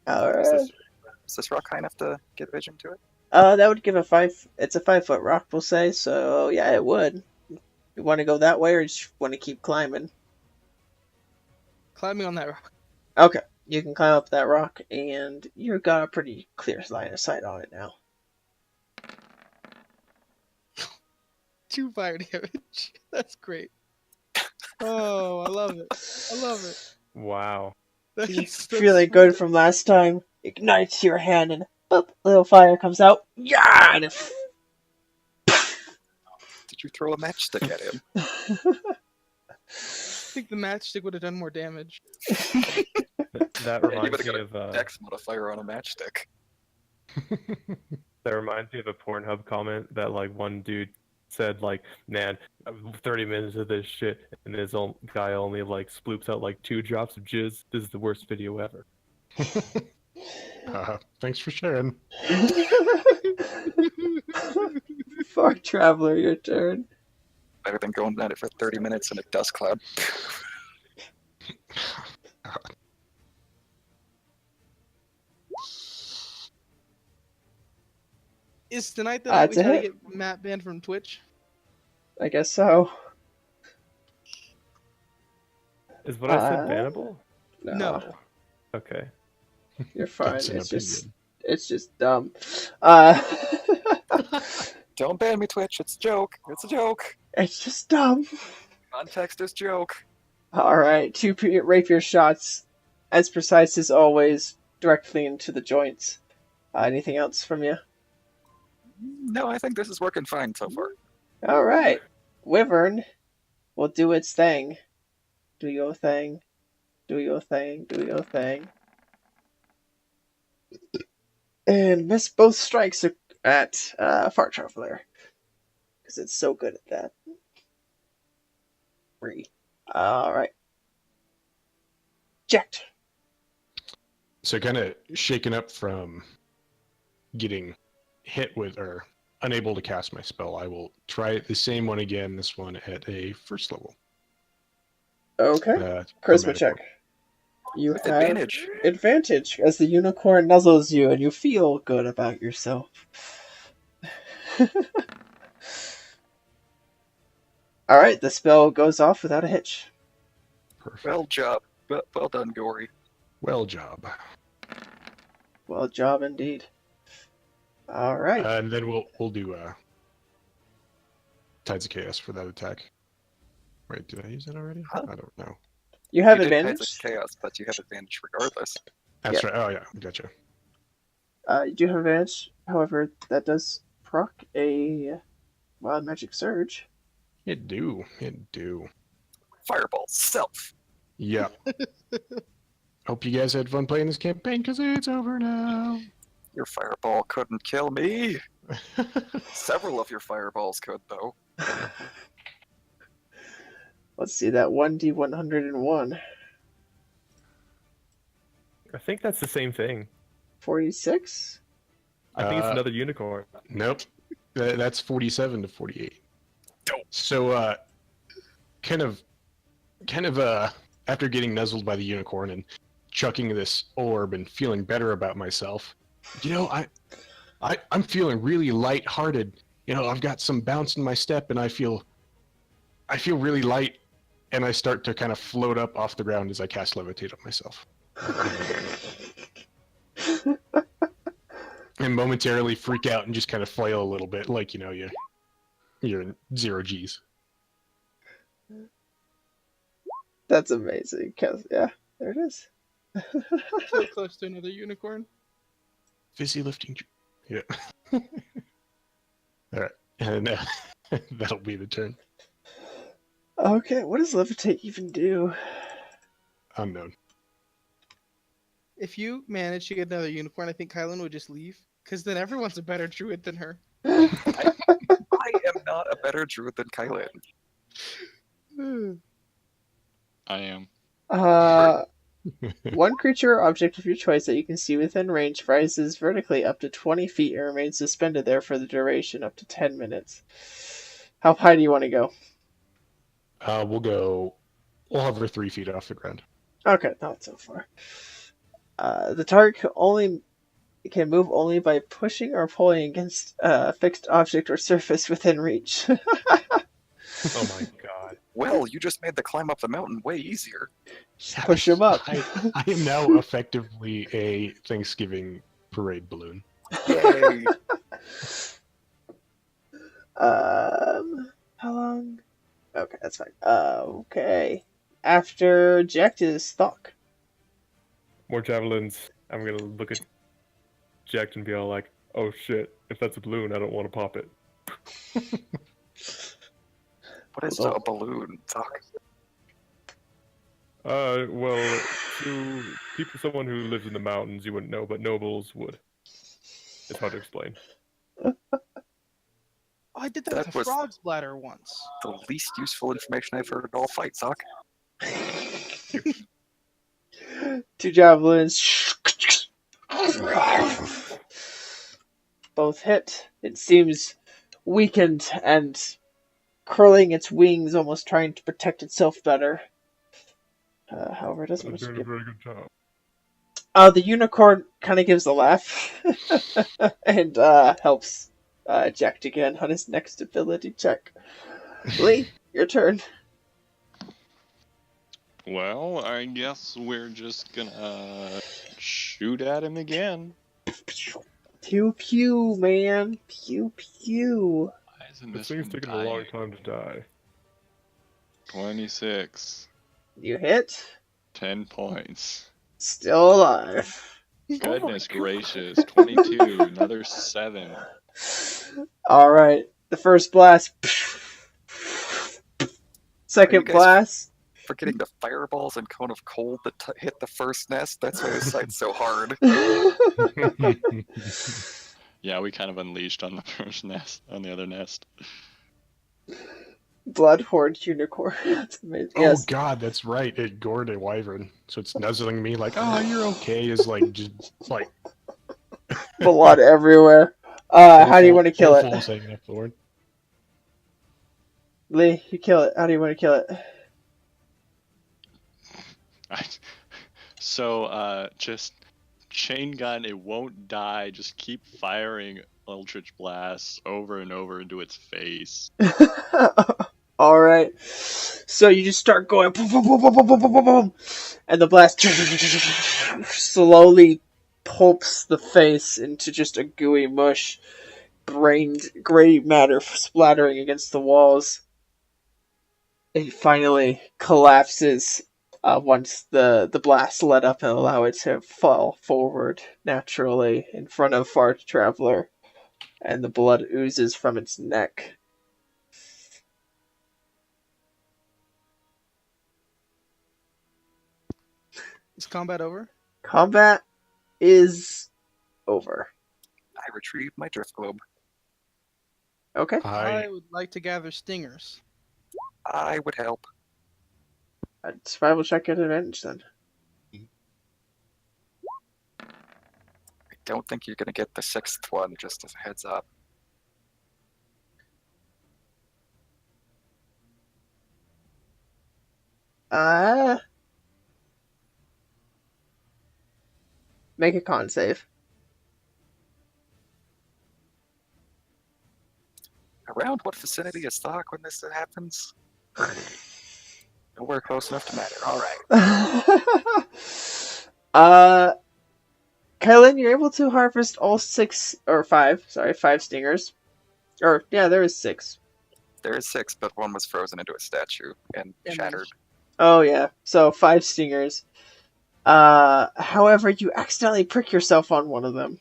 Alright. Is this rock high enough to get vision to it? That would give a 5. It's a 5-foot rock, we'll say. So yeah, it would. You want to go that way, or just want to keep climbing? Climbing on that rock. Okay, you can climb up that rock, and you've got a pretty clear line of sight on it now. 2 fire damage. That's great. Oh, I love it. I love it. Wow. That's Feeling so good from last time. Ignites your hand, and boop, little fire comes out. Yeah, and Did you throw a matchstick at him? I think the matchstick would have done more damage. That You reminds would me have of got a dex modifier on a matchstick. that reminds me of a Pornhub comment that like one dude said like, man, 30 minutes of this shit, and this guy only like sploops out like 2 drops of jizz. This is the worst video ever. Thanks for sharing. Far Traveler, your turn. Better than going at it for 30 minutes in a dust cloud. Is tonight the night we That's try to it. get Matt banned from Twitch? I guess so. Is what I said Uh, bannable? No. Okay. You're fine. That's an It's just dumb. Uh, Don't ban me, Twitch. It's a joke. It's a joke. it's just dumb. Context is joke. All right, 2 rapier shots, as precise as always, directly into the joints. Anything else from you? No, I think this is working fine so far. All right, Wyvern will do its thing. Do your thing. Do your thing. Do your thing. And miss both strikes at Far Traveler. Because it's so good at that. 3. Alright. Jacked. So kind of shaken up from getting hit with or unable to cast my spell, I will try the same one again, this one at a 1st level. Okay. Charisma chromatic check. one. You With have advantage. advantage as the unicorn nuzzles you and you feel good about yourself. Alright, the spell goes off without a hitch. Perfect. Well job. Well done, Gory. Well job. Well job indeed. Alright. And then we'll do Tides of Chaos for that attack. Wait, did I use it already? Huh? I don't know. You have You did advantage. Tides of Chaos, but you have advantage regardless. That's right. Oh yeah, gotcha. You do have advantage. However, that does proc a wild magic surge. It do. Fireball, self. Yeah. Hope you guys had fun playing this campaign because it's over now. Your fireball couldn't kill me. Several of your fireballs could, though. Let's see that 1d101. I think that's the same thing. 46? I think it's Uh, another unicorn. Nope. That's 47 to 48. Dope. So, kind of, after getting nuzzled by the unicorn and chucking this orb and feeling better about myself, I'm feeling really lighthearted. I've got some bounce in my step, and I feel really light, and I start to kind of float up off the ground as I cast Levitate on myself. And momentarily freak out and just kind of flail a little bit, like you're in 0 G's. That's amazing. Yeah, there it is. So close to another unicorn. Fizzy lifting. Yeah. All right, and that'll be the turn. Okay, what does Levitate even do? Unknown. If you manage to get another unicorn, I think Kylan would just leave. Because then everyone's a better druid than her. I am not a better druid than Kylan. I am. One creature or object of your choice that you can see within range rises vertically up to 20 feet and remains suspended there for the duration up to 10 minutes. How high do you want to go? We'll hover 3 feet off the ground. Okay, not so far. The target can only It can move only by pushing or pulling against a fixed object or surface within reach. Oh my god. Well, you just made the climb up the mountain way easier. Just push him up. I am now effectively a Thanksgiving parade balloon. Yay! How long? Okay, that's fine. Okay. After Jack is Thok. More javelins. I'm gonna look at Jack and be all like, "Oh shit! If that's a balloon, I don't want to pop it." What is Oh. a balloon? Talk. Well, to people, someone who lives in the mountains, you wouldn't know, but nobles would. It's hard to explain. Oh, I did that, That with a was- frog's bladder once. The least useful information I've heard in all fight, Sock. 2 javelins. Both hit. It seems weakened and curling its wings, almost trying to protect itself better. However, it doesn't I'm much doing a give. very good job. The unicorn kind of gives a laugh and helps Jack again on his next ability check. Lee, your turn. Well, I guess we're just gonna shoot at him again. Pew pew, man. Pew pew. Why isn't This this thing's one taking a long dying? time to die. 26. You hit. 10 points. Still alive. Goodness gracious. 22. Another 7. Alright. The first blast. Second guys- blast. Forgetting the fireballs and cone of cold that hit the first nest. That's why his sight's so hard. Yeah, we kind of unleashed on the first nest, on the other nest. Bloodhorn unicorn. That's amazing. Oh Yes. god, that's right. It gored a wyvern. So it's nuzzling me like, oh, you're okay. Is like, just like. Blood everywhere. How do you want to kill Full it? saving up the word. Lee, you kill it. How do you want to kill it? So, just chain gun, it won't die. Just keep firing Eldritch Blasts over and over into its face. Alright. So you just start going boom, boom, boom, boom, boom, boom, boom, boom, boom, and the blast slowly pulps the face into just a gooey mush, gray matter splattering against the walls. It finally collapses once the blast let up and allow it to fall forward naturally in front of Fart Traveler, and the blood oozes from its neck. Is combat over? Combat is over. I retrieve my drift globe. Okay. I would like to gather stingers. I would help. Survival check at advantage then. I don't think you're gonna get the 6th one, just as a heads up. Make a con save. Around what vicinity is Thok when this happens? Nowhere close enough to matter. Alright. Kylan, you're able to harvest all 5 stingers. Or, yeah, there is 6. There is 6, but one was frozen into a statue and Image. shattered. Oh, yeah. So, 5 stingers. However, you accidentally prick yourself on one of them.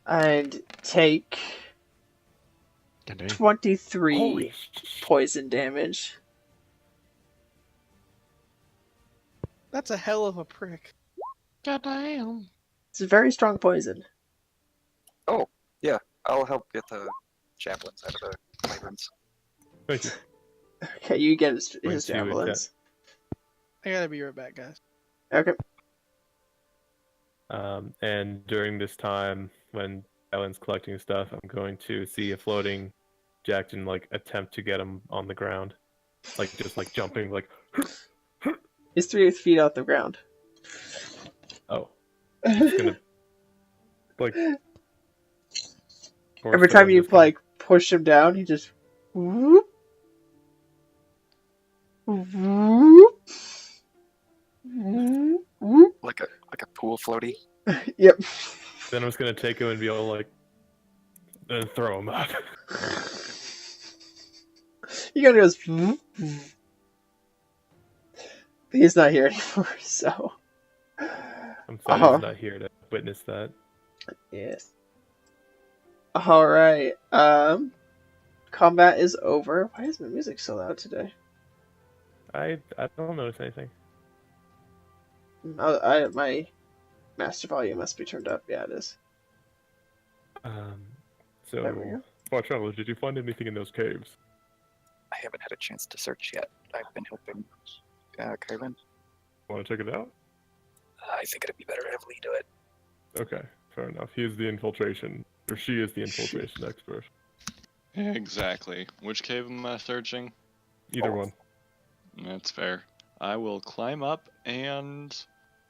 And take God dang. 23 Holy poison damage. That's a hell of a prick. God damn. It's a very strong poison. I'll help get the javelins out of the wyverns. Thank you. Okay, you get his Wait, see what javelins. I gotta be right back, guys. Okay. And during this time, when Ellen's collecting stuff, I'm going to see a floating Jack and like attempt to get him on the ground, like just like jumping, like. He's 3 feet off the ground. Oh. It's gonna like Every time you like push him down, he just whoop, whoop, whoop, whoop. Like a pool floaty. Yep. Then I'm just gonna take him and be all like, and throw him up. You gotta go. Whoop, whoop. He's not here anymore, so. I'm sad he's not here to witness that. Yes. Alright, combat is over. Why is my music so loud today? I don't notice anything. My master volume must be turned up. Yeah, it is. So, There we go. Traveler, did you find anything in those caves? I haven't had a chance to search yet. I've been helping Kylan. Want to check it out? I think it'd be better to have Lee do it. Okay, fair enough. He is the infiltration, or she is the infiltration expert. Exactly. Which cave am I searching? Either one. That's fair. I will climb up and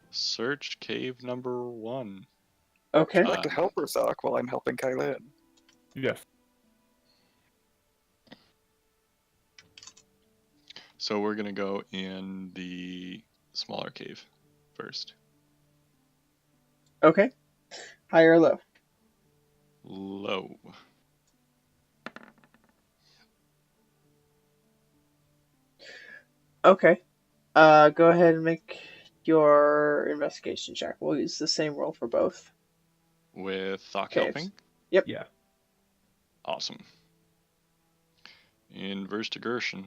search cave number 1. Okay. I'd like to help Razak while I'm helping Kylan. Yes. So we're gonna go in the smaller cave first. Okay. High or low? Low. Okay. Go ahead and make your investigation check. We'll use the same roll for both. With Thok Caves. helping? Yep. Yeah. Awesome. Investigation.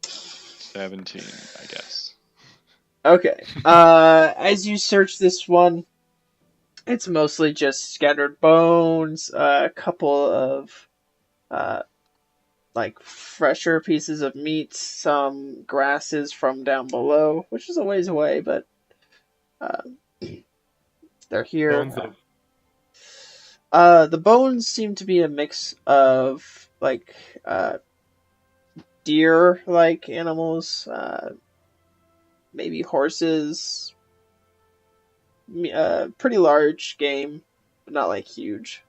17, I guess. Okay. As you search this one, it's mostly just scattered bones, a couple of like fresher pieces of meat, some grasses from down below, which is a ways away, but they're here. Bones The bones seem to be a mix of like deer-like animals, maybe horses, pretty large game, but not like huge.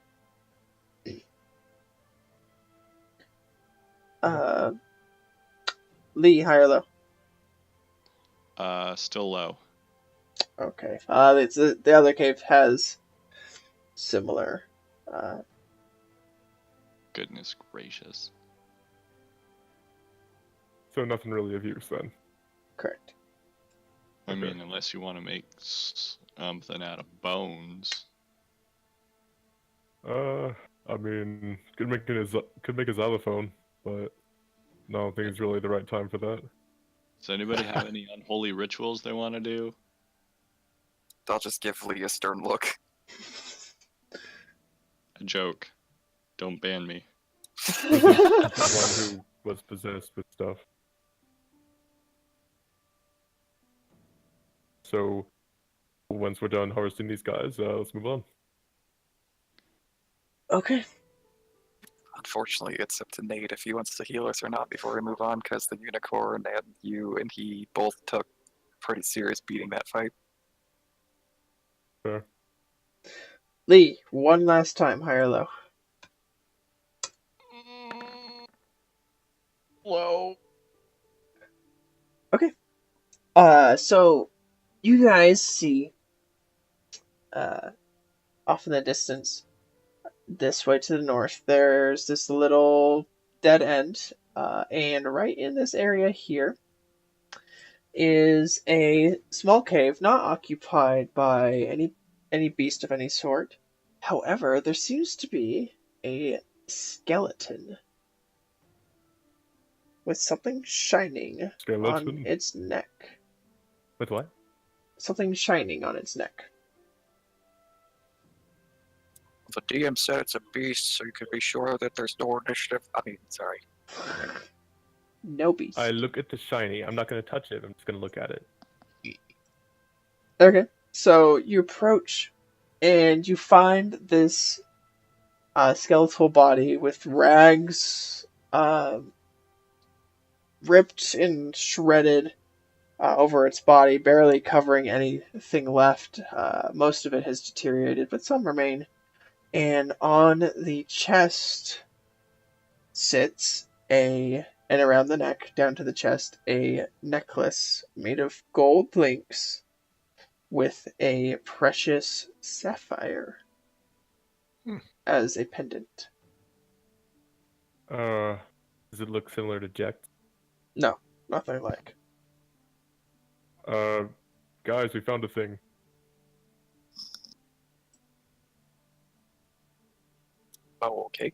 Lee, high or low? Still low. Okay. The other cave has similar. Goodness gracious. So nothing really of use then. Correct. I Okay. mean, unless you want to make something out of bones. I mean, could make a xylophone, but no, I don't think it's really the right time for that. Does anybody have any unholy rituals they want to do? I'll just give Lee a stern look. A joke. Don't ban me. One who was possessed with stuff. So, once we're done harvesting these guys, let's move on. Okay. Unfortunately, it's up to Nate if he wants to heal us or not before we move on, because the unicorn and you and he both took pretty serious beating that fight. Fair. Lee, one last time, high or low? Low. Okay. So you guys see off in the distance, this way to the north, there's this little dead end, and right in this area here is a small cave, not occupied by any beast of any sort. However, there seems to be a skeleton with something shining on Skeleton? its neck. With what? Something shining on its neck. The DM said it's a beast, so you could be sure that there's no initiative. I mean, sorry. No beast. I look at the shiny. I'm not going to touch it. I'm just going to look at it. Okay, so you approach, and you find this skeletal body with rags ripped and shredded, over its body, barely covering anything left. Most of it has deteriorated, but some remain. And on the chest sits and around the neck, down to the chest, a necklace made of gold links with a precious sapphire as a pendant. Does it look similar to Jack's? No, nothing like. Guys, we found a thing. Oh, okay.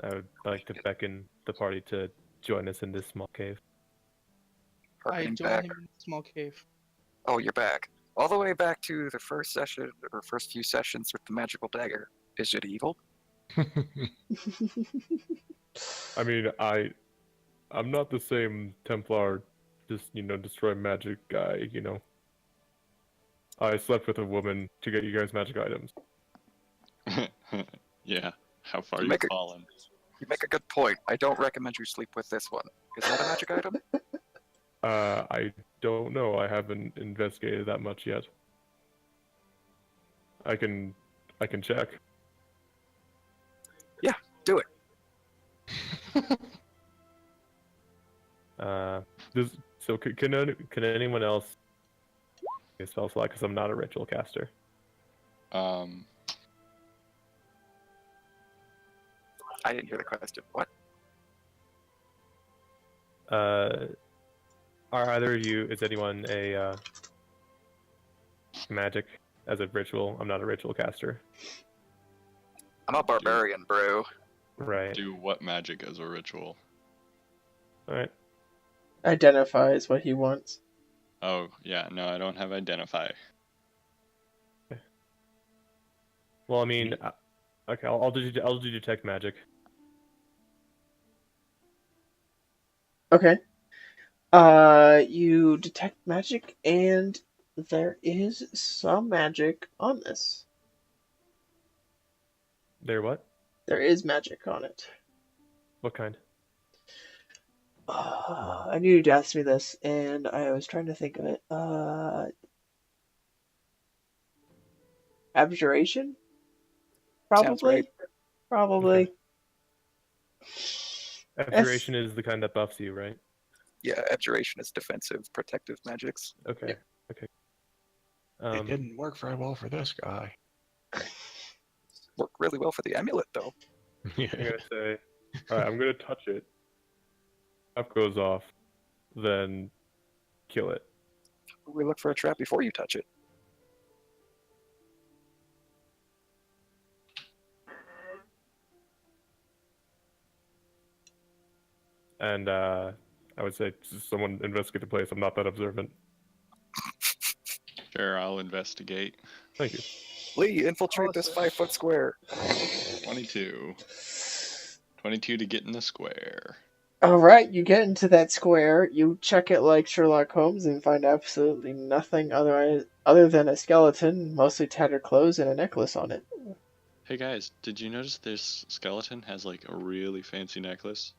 I would like to beckon the party to join us in this small cave. I Harkening join back. him in the small cave. Oh, you're back. All the way back to the first session, or first few sessions with the magical dagger. Is it evil? I mean, I'm not the same Templar, just destroy magic guy. I slept with a woman to get you guys magic items. Yeah. How far You you've make a- fallen. You make a good point. I don't recommend you sleep with this one. Is that a magic item? I don't know. I haven't investigated that much yet. I can check. Yeah, do it. Can anyone else spell slot? Because I'm not a ritual caster. I didn't hear the question. What? Are either of you? Is anyone a magic as a ritual? I'm not a ritual caster. I'm a barbarian, bro. Right. Do what magic as a ritual? All right. Identifies what he wants. Oh, yeah, no, I don't have identify. Well, I mean, okay, I'll do detect magic. Okay. You detect magic, and there is some magic on this. There what? There is magic on it. What kind? I knew you'd ask me this, and I was trying to think of it. Abjuration? Probably. right. Probably. Okay. Abjuration is the kind that buffs you, right? Yeah, abjuration is defensive, protective magics. Okay. Yep. Okay. It didn't work very well for this guy. Worked really well for the amulet, though. I'm gonna say, all right, I'm gonna touch it. Trap goes off, then kill it. We look for a trap before you touch it. And I would say someone investigate the place. I'm not that observant. Sure, I'll investigate. Thank you. Lee, infiltrate this 5-foot square. 22. 22 to get in the square. Alright, you get into that square, you check it like Sherlock Holmes and find absolutely nothing other than a skeleton, mostly tattered clothes, and a necklace on it. Hey guys, did you notice this skeleton has like a really fancy necklace?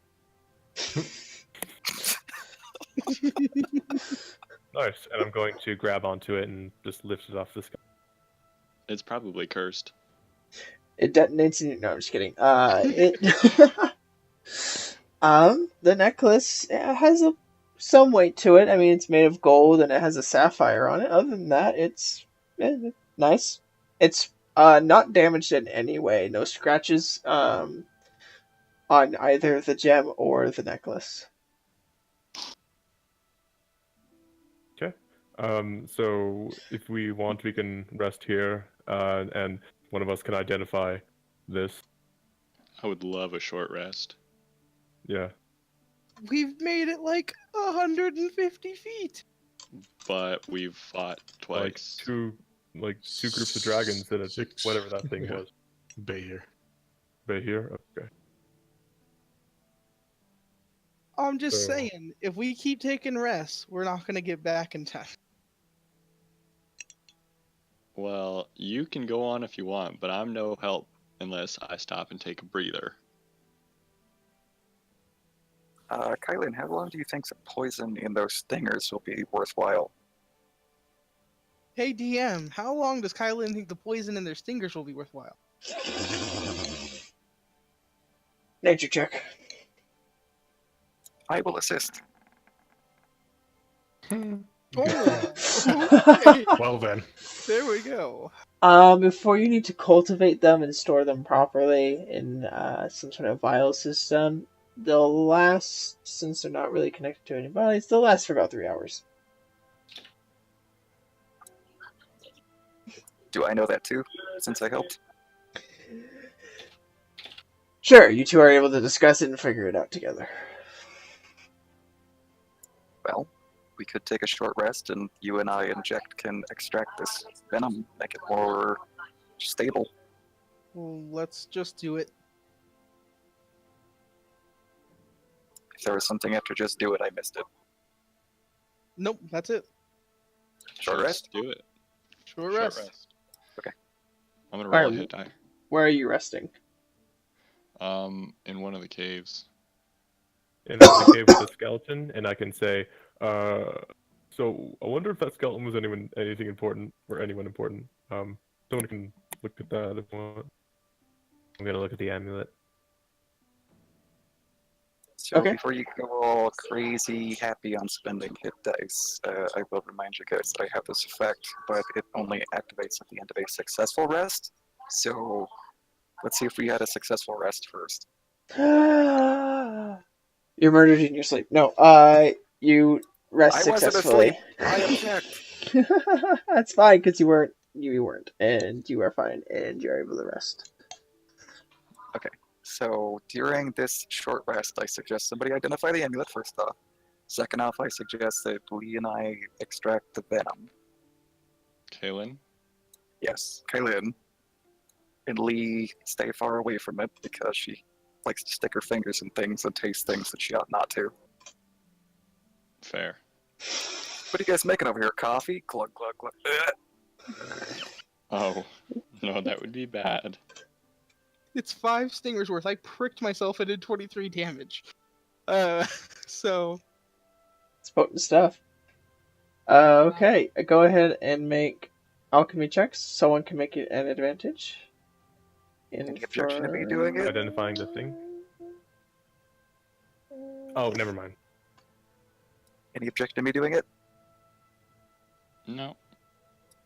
Nice. And I'm going to grab onto it and just lift it off the sky. It's probably cursed. It detonates in your... No, I'm just kidding. The necklace has some weight to it. I mean, it's made of gold and it has a sapphire on it. Other than that, it's nice. It's not damaged in any way. No scratches on either the gem or the necklace. Okay. So if we want, we can rest here, and one of us can identify this. I would love a short rest. Yeah. We've made it like 150 feet. But we've fought twice. Two groups of dragons that whatever that thing Yeah. was. Bay here. Bay here? Okay. I'm just So- saying, if we keep taking rests, we're not going to get back in time. Well, you can go on if you want, but I'm no help unless I stop and take a breather. Kylan, how long do you think the poison in those stingers will be worthwhile? Hey DM, how long does Kylan think the poison in their stingers will be worthwhile? Nature check. I will assist. Oh, okay. Well then. There we go. Before you need to cultivate them and store them properly in some sort of vial system, they'll last, since they're not really connected to any bodies, they'll last for about 3 hours. Do I know that too, since I helped? Sure, you two are able to discuss it and figure it out together. Well, we could take a short rest, and you and I can extract this venom, make it more stable. Well, let's just do it. If there was something after just do it, I missed it. Nope, that's it. Short Let's rest? do it. Short Short rest. rest. Okay. I'm gonna roll Alright. a hit die. Where are you resting? In one of the caves. In the cave with the skeleton, and I can say, so I wonder if that skeleton was anything important or anyone important. Someone can look at that if you want. I'm gonna look at the amulet. So Okay. before you go all crazy happy on spending hit dice, I will remind you guys that I have this effect, but it only activates at the end of a successful rest. So let's see if we had a successful rest first. You're murdered in your sleep. No, you rest I wasn't successfully. I object. That's fine, because you weren't, and you are fine, and you're able to rest. So during this short rest, I suggest somebody identify the amulet first off. Second off, I suggest that Lee and I extract the venom. Kaylin? Yes, Kaylin. And Lee stay far away from it because she likes to stick her fingers in things and taste things that she ought not to. Fair. What are you guys making over here? Coffee? Glug, glug, glug. Oh, no, that would be bad. It's 5 stingers worth. I pricked myself and did 23 damage. So It's potent stuff. Okay, go ahead and make alchemy checks. Someone can make it an advantage. Any objection to me doing it? Identifying the thing. Oh, never mind. Any objection to me doing it? No.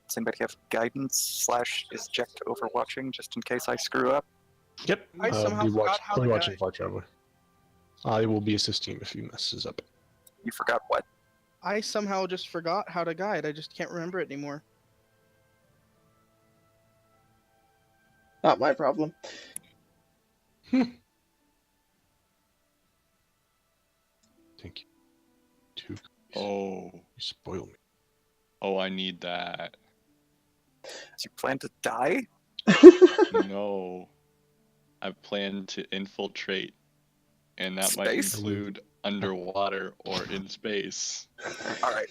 Does anybody have guidance / is Jack overwatching just in case I screw up? Yep. I somehow be forgot how I'll be to watching guide. Far Traveler. I will be assisting him if he messes up. You forgot what? I somehow just forgot how to guide. I just can't remember it anymore. Not my problem. Thank you. 2. Oh. You spoil me. Oh, I need that. Do you plan to die? No. I plan to infiltrate, and that might Space? include underwater or in space. Alright.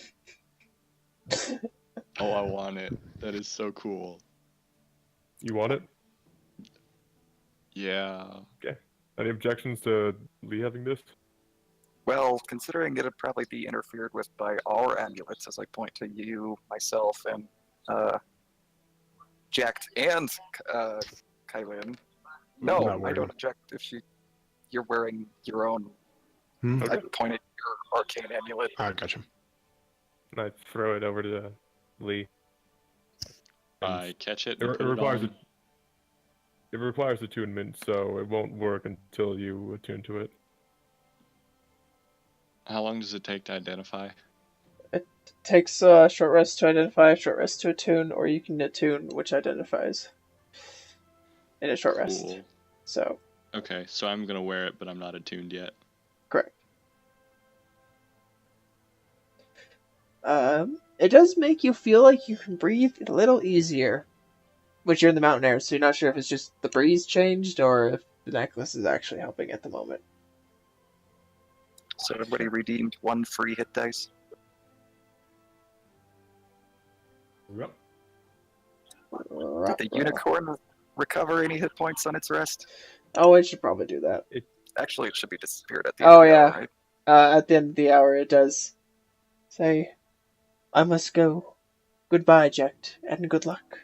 Oh, I want it. That is so cool. You want it? Yeah. Any objections to Lee having this? Well, considering it'd probably be interfered with by our amulets, as I point to you, myself, and Jacked and Kylan. No, Not I worried. don't object if you're wearing your own. Okay. I point at your arcane amulet. I gotcha. And I throw it over to Lee. I catch it It, and it put requires it on. it requires attunement, so it won't work until you attune to it. How long does it take to identify? Takes a short rest to identify, a short rest to attune, or you can attune which identifies in a short rest. Cool. So, Okay, so I'm gonna wear it, but I'm not attuned yet. correct. It does make you feel like you can breathe a little easier, but you're in the mountain air, so you're not sure if it's just the breeze changed or if the necklace is actually helping at the moment. So everybody redeemed 1 free hit dice. Yep. Did the unicorn recover any hit points on its rest? Oh, it should probably do that. Actually, it should be disappeared at the end Oh, of the yeah. hour, right? At the end of the hour, it does say, "I must go. Goodbye, Jack, and good luck."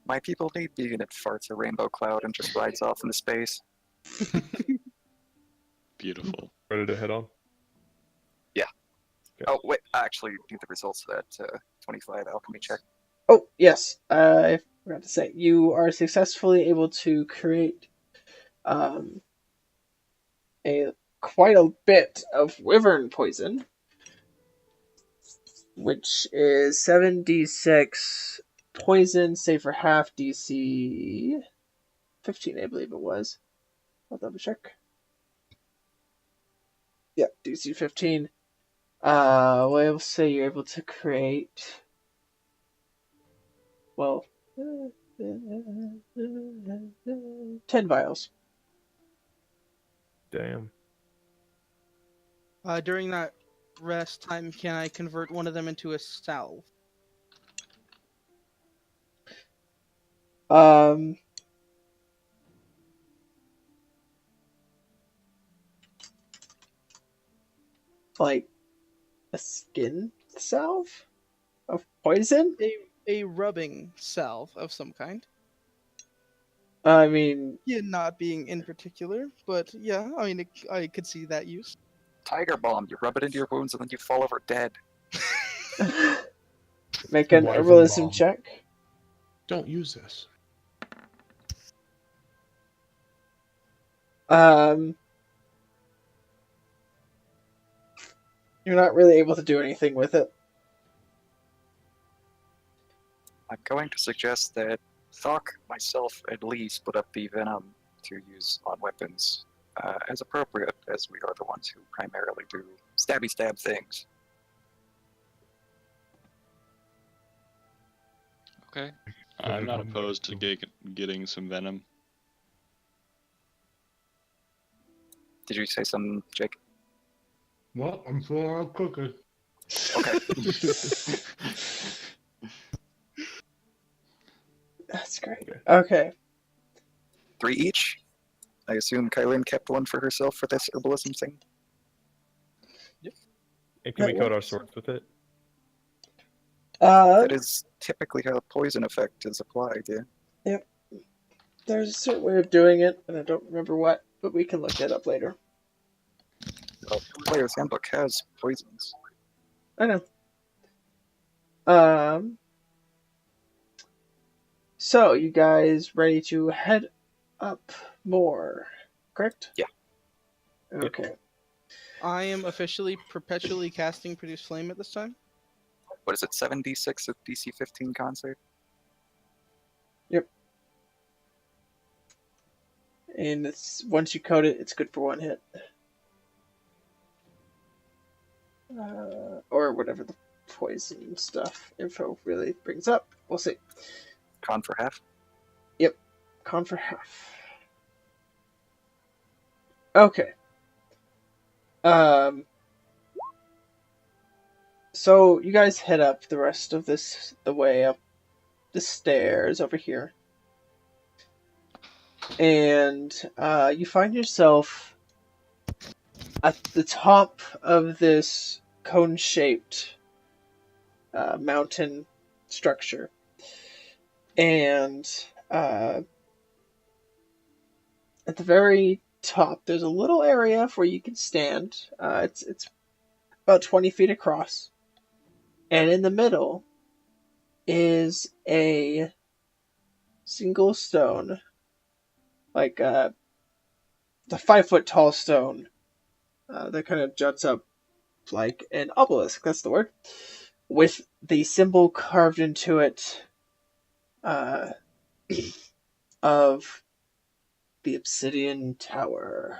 My people need me, and it farts a rainbow cloud and just rides off into space. Beautiful. Ready to head on? Oh, wait, I actually need the results of that 25 alchemy check. Oh, yes. I forgot to say, you are successfully able to create um, quite a bit of wyvern poison, which is 7d6 poison, save for half DC 15, I believe it was. I'll double check. Yeah, DC 15. We'll say you're able to create. Well, 10 vials. Damn. During that rest time, can I convert one of them into a salve? Um, like a skin salve of poison? A rubbing salve of some kind. I mean, Yeah, not being in particular, but yeah, I mean, I could see that use. Tiger Balm, you rub it into your wounds and then you fall over dead. make an Wyvern herbalism balm. check. Don't use this. You're not really able to do anything with it. I'm going to suggest that Thok, myself at least, put up the venom to use on weapons as appropriate, as we are the ones who primarily do stabby stab things. Okay. I'm not opposed to getting some venom. Did you say something, Jake? Well, I'm full on cooking. Okay. That's great. Okay. 3 each? I assume Kylan kept one for herself for this herbalism thing? And can we coat our works. swords with it? That is typically how the poison effect is applied, yeah. There's a certain way of doing it, and I don't remember what, but we can look that up later. Well, Player's Handbook has poisons. I know. So you guys ready to head up more? Correct? Yeah. Okay. I am officially perpetually casting Produce Flame at this time. What is it, 7d6 of DC 15 concert? And once you coat it, it's good for 1 hit. Or whatever the poison stuff info really brings up. We'll see. Con for half? Yep. Con for half. Okay. So you guys head up the rest of the way up the stairs over here. And you find yourself at the top of this cone-shaped mountain structure. And at the very top, there's a little area where you can stand. It's about 20 feet across. And in the middle is a single stone, like the 5-foot tall stone that kind of juts up like an obelisk, that's the word, with the symbol carved into it of the Obsidian Tower.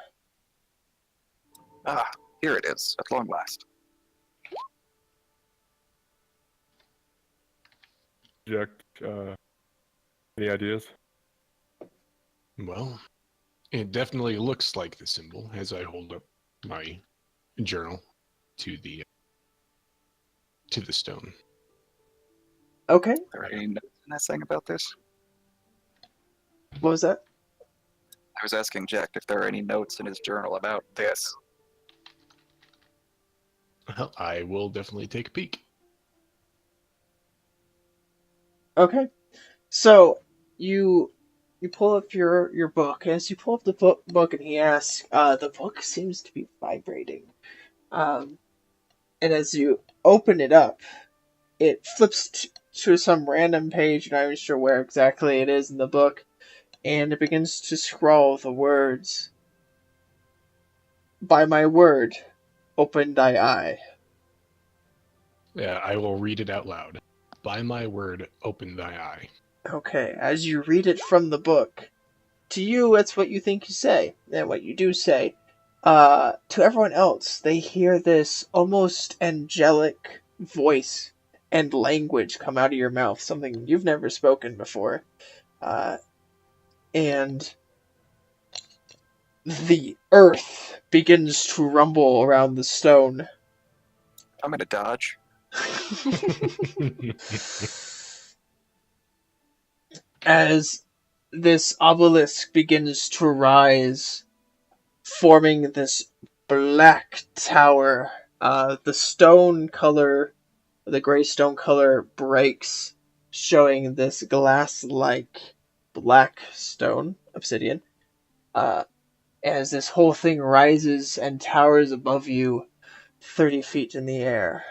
Ah, here it is, at long last. Jack, any ideas? Well, it definitely looks like the symbol as I hold up my journal to the stone. Okay, Are there any notes in that thing about this? what was that? I was asking Jack if there are any notes in his journal about this. Well, I will definitely take a peek. Okay. So you pull up your book. As you pull up the book, and he asks, the book seems to be vibrating. And as you open it up, it flips to some random page. You're not even sure where exactly it is in the book, and it begins to scrawl the words. By my word, open thy eye. Yeah, I will read it out loud. By my word, open thy eye. Okay, as you read it from the book, to you, it's what you think you say, and what you do say. To everyone else, they hear this almost angelic voice and language come out of your mouth, something you've never spoken before. And the earth begins to rumble around the stone. I'm gonna dodge. As this obelisk begins to rise, forming this black tower. The stone color, the gray stone color, breaks, showing this glass-like black stone, obsidian. As this whole thing rises and towers above you, 30 feet in the air.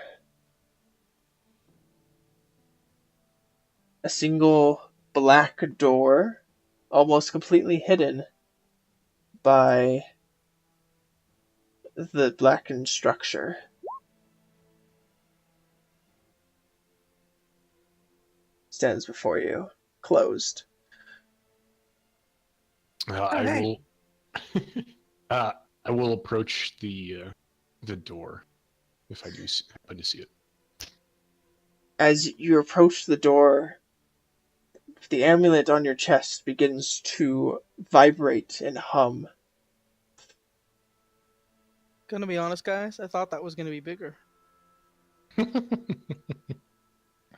A single black door, almost completely hidden by the blackened structure. Stands before you, closed. I hey. will. I will approach the door if I do happen to see it. As you approach the door, the amulet on your chest begins to vibrate and hum. Gonna be honest, guys, I thought that was gonna be bigger.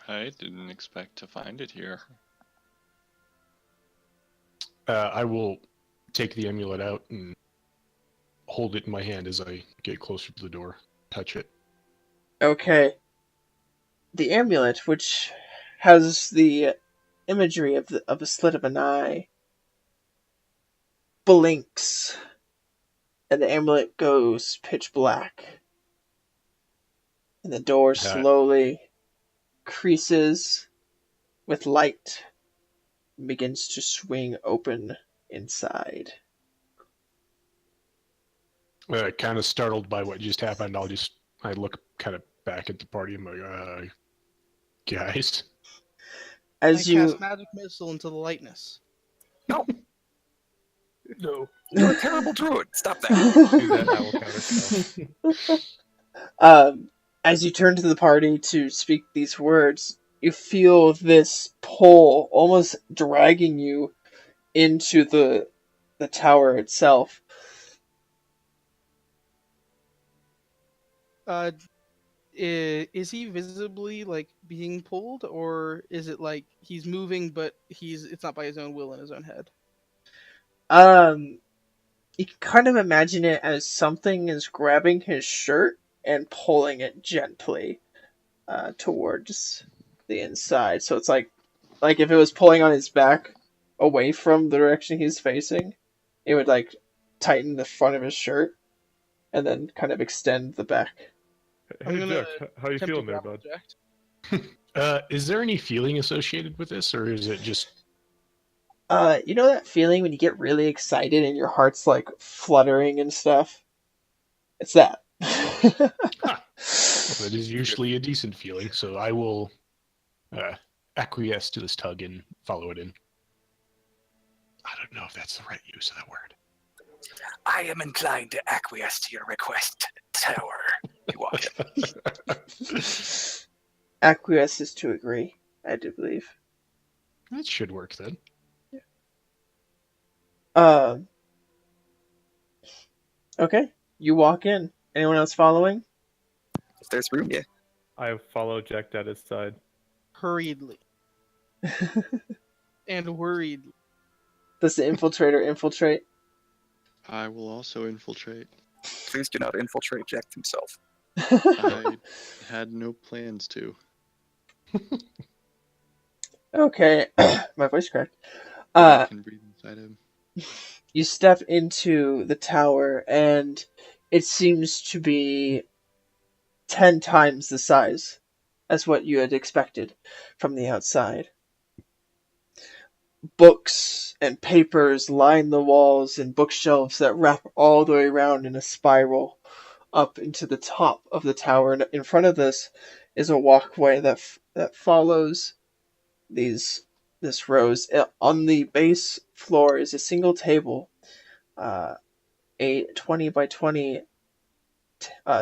I didn't expect to find it here. I will take the amulet out and hold it in my hand as I get closer to the door. Touch it. Okay. The amulet, which has the imagery of a slit of an eye, blinks, and the amulet goes pitch black. And the door slowly creases with light and begins to swing open inside. Kind of startled by what just happened, I look kind of back at the party. I'm like, guys. I As you cast magic missile into the lightness. No, No. you're a terrible druid. Stop that. Do that, I will counterspell. As you turn to the party to speak these words, you feel this pull almost dragging you into the tower itself. Is he visibly like being pulled, or is it like he's moving but it's not by his own will in his own head? You can kind of imagine it as something is grabbing his shirt and pulling it gently towards the inside. So it's like if it was pulling on his back away from the direction he's facing, it would like tighten the front of his shirt and then kind of extend the back. I'm Hey, gonna Jack, how you attempt to feeling there, grapple bud? Jack. Is there any feeling associated with this, or is it just? You know that feeling when you get really excited and your heart's like fluttering and stuff? It's that. Well, that is usually a decent feeling, so I will acquiesce to this tug and follow it in. I don't know if that's the right use of that word. I am inclined to acquiesce to your request, tower. You walk in. Acquiesce is to agree, I do believe. That should work then. Okay, you walk in. Anyone else following? If there's room, yeah. I follow Jack at his side. Hurriedly and worried. Does the infiltrator infiltrate? I will also infiltrate. Please do not infiltrate Jack himself. I had no plans to. Okay, my voice cracked. But I Uh, can breathe inside him. you step into the tower, and it seems to be 10 times the size as what you had expected from the outside. Books and papers line the walls and bookshelves that wrap all the way around in a spiral up into the top of the tower. And in front of this is a walkway that follows these this rows. On the base floor is a single table, a 20 by 20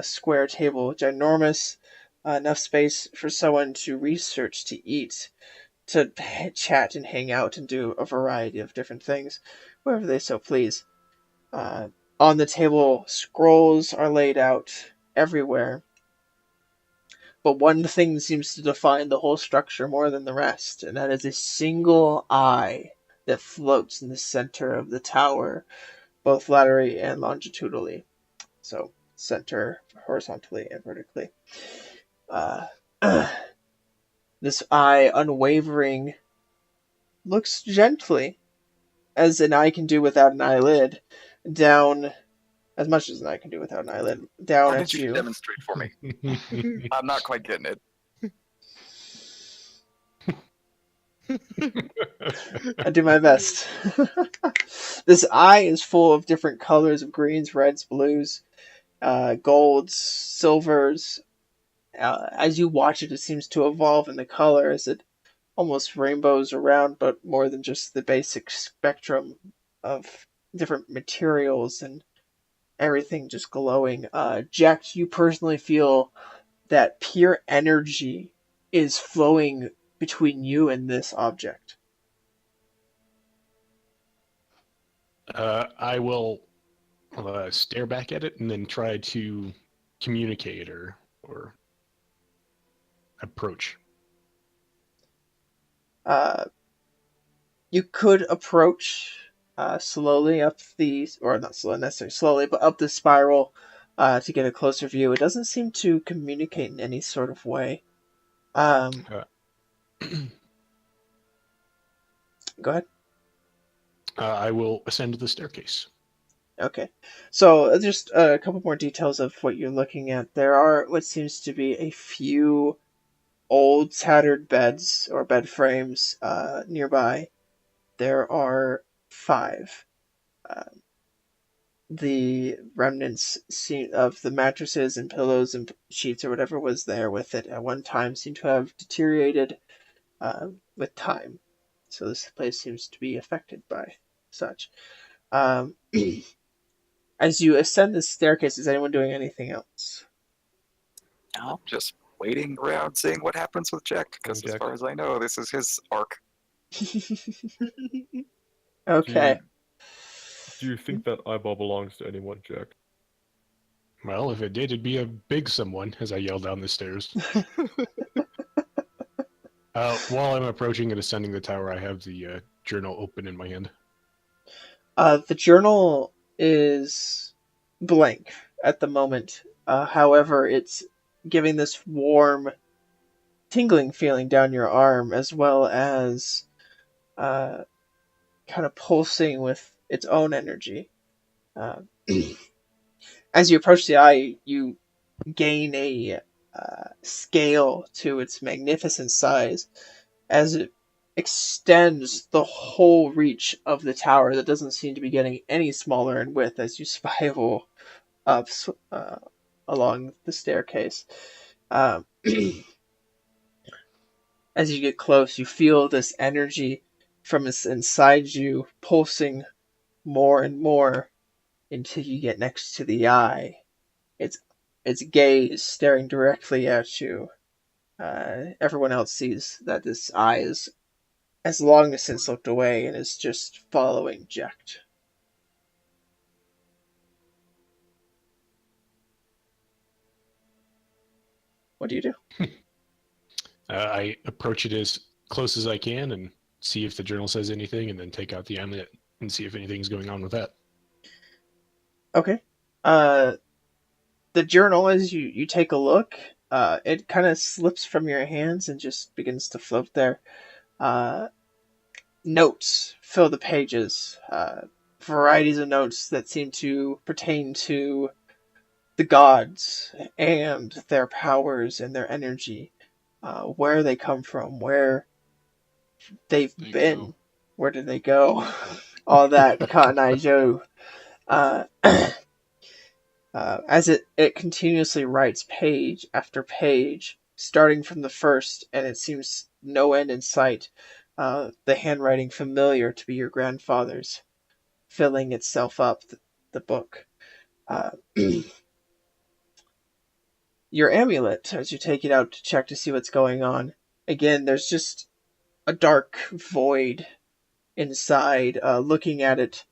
square table, ginormous, enough space for someone to research, to eat, to chat and hang out and do a variety of different things, wherever they so please. Uh, on the table, scrolls are laid out everywhere, but one thing seems to define the whole structure more than the rest, and that is a single eye that floats in the center of the tower, both laterally and longitudinally. So, center horizontally and vertically. Uh, this eye, unwavering, looks gently, as an eye can do without an eyelid, down, as much as an eye can do without an eyelid, down Why at did you you. demonstrate for me? I'm not quite getting it. I do my best. This eye is full of different colors of greens, reds, blues, golds, silvers. As you watch it, it seems to evolve in the color as it almost rainbows around, but more than just the basic spectrum of different materials and everything just glowing. Jack, you personally feel that pure energy is flowing between you and this object. I will stare back at it and then try to communicate or approach. You could approach slowly up the, or not slowly necessarily slowly, but up the spiral to get a closer view. It doesn't seem to communicate in any sort of way. Uh, Go ahead. I will ascend the staircase. Okay. So just a couple more details of what you're looking at. There are what seems to be a few old tattered beds or bed frames nearby. There are 5. Uh, the remnants of the mattresses and pillows and sheets or whatever was there with it at one time seem to have deteriorated with time. So this place seems to be affected by such. Um, as you ascend the staircase, is anyone doing anything else? I'm just waiting around, seeing what happens with Jack, because as Jack. far as I know, this is his arc. Okay. Do you think that eyeball belongs to anyone, Jack? Well, if it did, it'd be a big someone, as I yell down the stairs. While I'm approaching and ascending the tower, I have the journal open in my hand. The journal is blank at the moment. However, it's giving this warm, tingling feeling down your arm, as well as kind of pulsing with its own energy. Uh, as you approach the eye, you gain a scale to its magnificent size as it extends the whole reach of the tower that doesn't seem to be getting any smaller in width as you spiral up along the staircase. Um, as you get close, you feel this energy from inside you pulsing more and more until you get next to the eye. Its gaze staring directly at you. Everyone else sees that this eye is has long since looked away and is just following Jack. What do you do? I approach it as close as I can and see if the journal says anything, and then take out the amulet and see if anything's going on with that. Okay. Uh, the journal, as you take a look, it kind of slips from your hands and just begins to float there. Notes fill the pages, varieties of notes that seem to pertain to the gods and their powers and their energy, where they come from, where they've They been, go. where did they go, all that Cotton Eye Joe. Uh, as it continuously writes page after page, starting from the first, and it seems no end in sight. The handwriting familiar to be your grandfather's, filling itself up the book. Uh, your amulet, as you take it out to check to see what's going on. Again, there's just a dark void inside. Looking at it,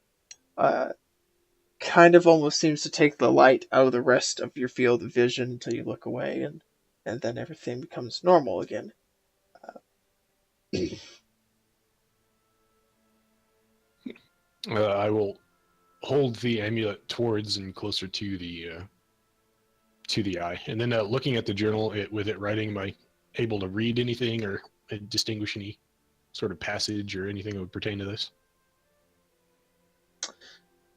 kind of almost seems to take the light out of the rest of your field of vision until you look away, and then everything becomes normal again. I will hold the amulet towards and closer to the eye, and then looking at the journal with it writing, am I able to read anything or distinguish any sort of passage or anything that would pertain to this?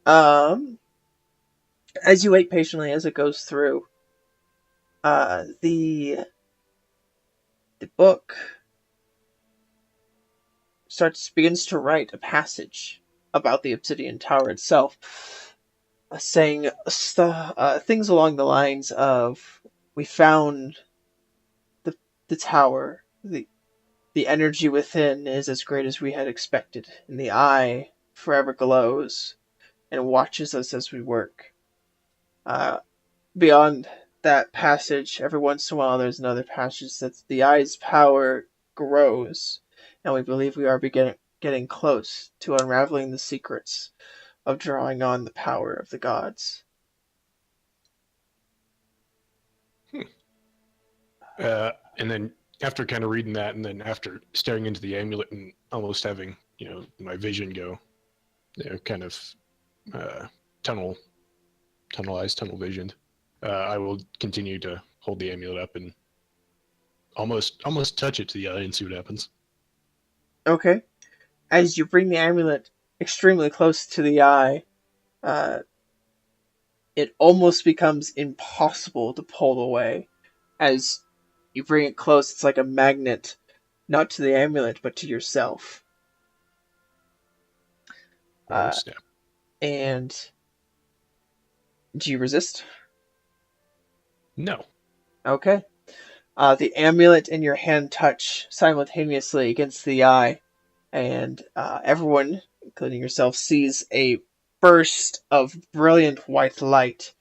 Um, as you wait patiently as it goes through, the book begins to write a passage about the Obsidian Tower itself, saying things along the lines of, "We found the tower. The energy within is as great as we had expected, and the eye forever glows and watches us as we work." Beyond that passage, every once in a while there's another passage that the eye's power grows, and we believe we are getting close to unraveling the secrets of drawing on the power of the gods. And then after kind of reading that, and then after staring into the amulet and almost having my vision go, kind of tunnelized, tunnel visioned, I will continue to hold the amulet up and almost touch it to the eye and see what happens. Okay. As you bring the amulet extremely close to the eye, it almost becomes impossible to pull away. As you bring it close, it's like a magnet, not to the amulet, but to yourself. Oh, snap. And do you resist? No. Okay. The amulet and your hand touch simultaneously against the eye, and everyone, including yourself, sees a burst of brilliant white light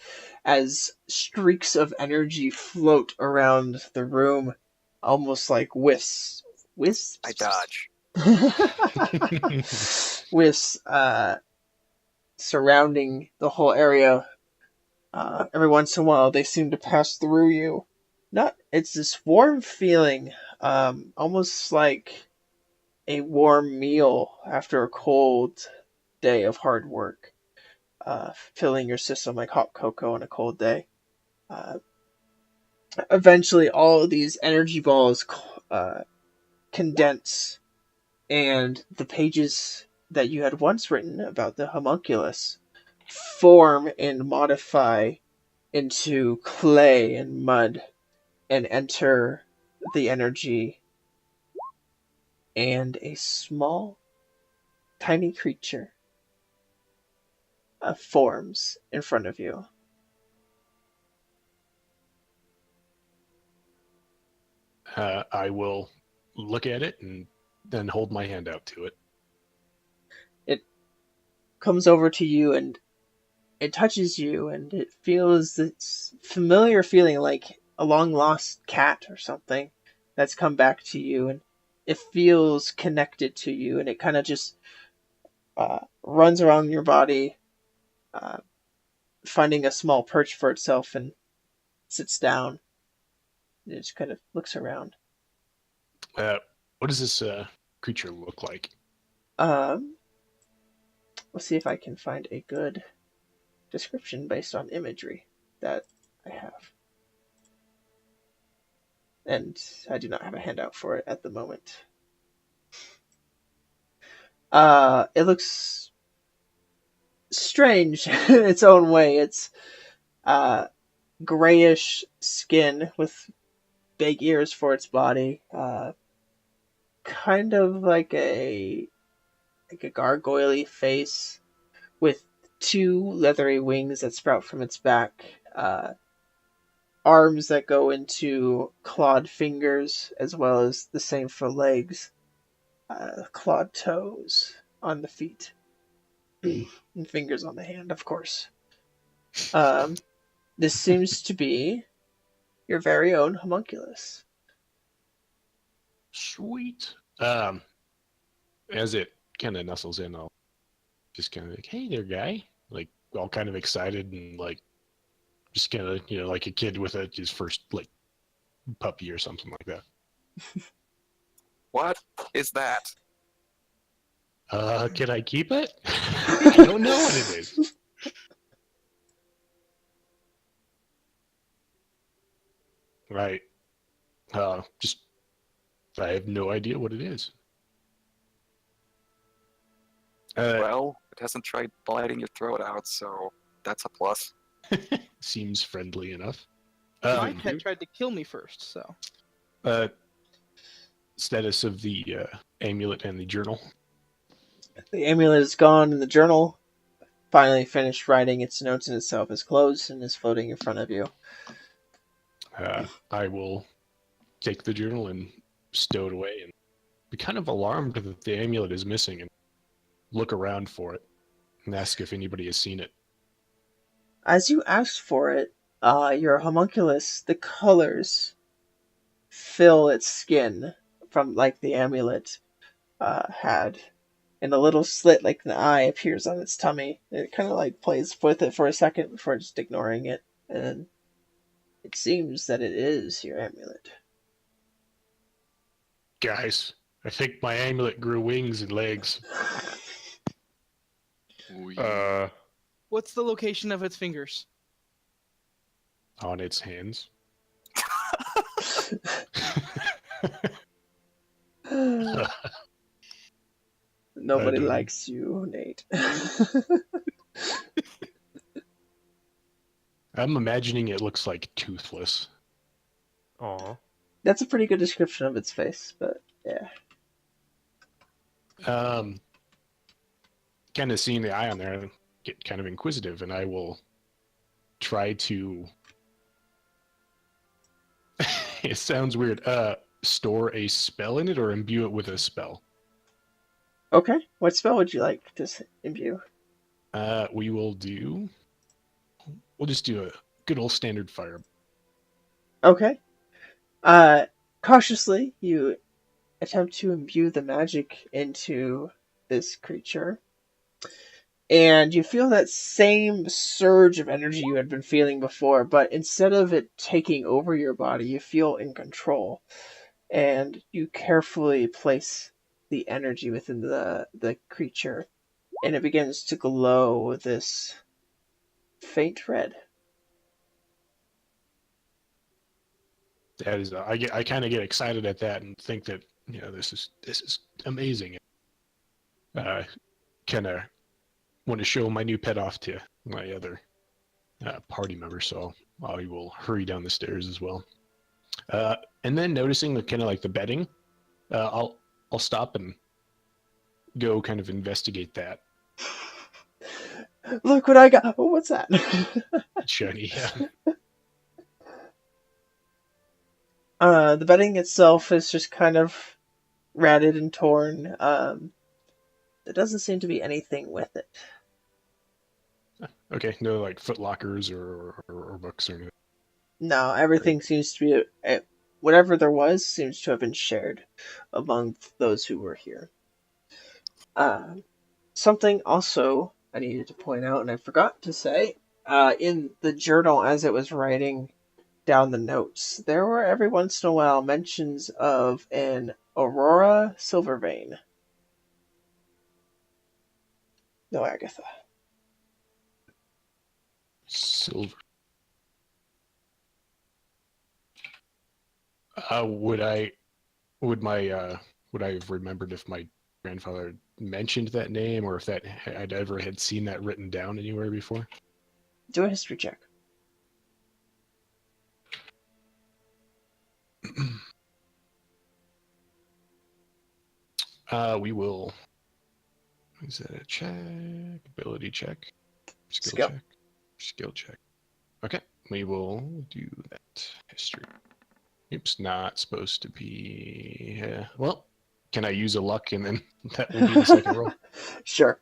as streaks of energy float around the room, almost like wisps. Wisps? I dodge. Wisps surrounding the whole area. Every once in a while, they seem to pass through you. It's this warm feeling, almost like a warm meal after a cold day of hard work, filling your system like hot cocoa on a cold day. Eventually, all of these energy balls condense, and the pages that you had once written about the homunculus form and modify into clay and mud and enter the energy, and a small, tiny creature forms in front of you. I will look at it and then hold my hand out to it. It comes over to you and it touches you, and it feels this familiar feeling like a long lost cat or something that's come back to you, and it feels connected to you, and it kind of just runs around your body, finding a small perch for itself, and sits down. It just kind of looks around. What does this creature look like? Let's see if I can find a good description based on imagery that I have. And I do not have a handout for it at the moment. It looks strange in its own way. It's grayish skin with big ears for its body. Kind of like a gargoyle face with two leathery wings that sprout from its back. Arms that go into clawed fingers, as well as the same for legs. Clawed toes on the feet. And fingers on the hand, of course. This seems to be your very own homunculus. Sweet. As it kind of nuzzles in, I'll just kind of like, hey there, guy. Like, all kind of excited and like, just kind of, like a kid with his first like puppy or something like that. What is that? Can I keep it? I don't know what it is. Right. Just I have no idea what it is. Well, it hasn't tried biting your throat out, so that's a plus. Seems friendly enough. My pet tried to kill me first, so. Status of the amulet and the journal. The amulet is gone, and the journal, finally finished writing its notes in itself, is closed and is floating in front of you. I will take the journal and stow it away and be kind of alarmed that the amulet is missing and look around for it and ask if anybody has seen it. As you ask for it, your homunculus, the colors fill its skin from like the amulet had. And a little slit like an eye appears on its tummy. It kind of like plays with it for a second before just ignoring it. And it seems that it is your amulet. Guys, I think my amulet grew wings and legs. What's the location of its fingers? On its hands. Nobody likes you, Nate. I'm imagining it looks like toothless. Aw. That's a pretty good description of its face, but yeah. Kind of seeing the eye on there, I get kind of inquisitive, and I will try to. It sounds weird. Store a spell in it or imbue it with a spell. Okay, what spell would you like to imbue? We'll just do a good old standard fire. Okay. Cautiously, you attempt to imbue the magic into this creature. And you feel that same surge of energy you had been feeling before, but instead of it taking over your body, you feel in control. And you carefully place the energy within the creature, and it begins to glow this faint red. That is, I kind of get excited at that and think that this is amazing. Kind of want to show my new pet off to my other party members, so I will hurry down the stairs as well. And then noticing the kind of like the bedding, I'll stop and go kind of investigate that. Look what I got! Oh, what's that? Shiny. The bedding itself is just kind of ratted and torn. There doesn't seem to be anything with it. Okay, no like foot lockers or books or anything. No, everything seems to be... whatever there was seems to have been shared among those who were here. Something also I needed to point out, and I forgot to say, in the journal as it was writing down the notes, there were every once in a while mentions of an Aurora Silvervein. No, Agatha. Silver. Would I have remembered if my grandfather mentioned that name, or if that I'd ever had seen that written down anywhere before? Do a history check. We will. Is that a check? Ability check? Skill Skill. check? Skill check. Okay, we will do that. History. Oops, not supposed to be. Well, can I use a luck and then that will be the second roll? Sure.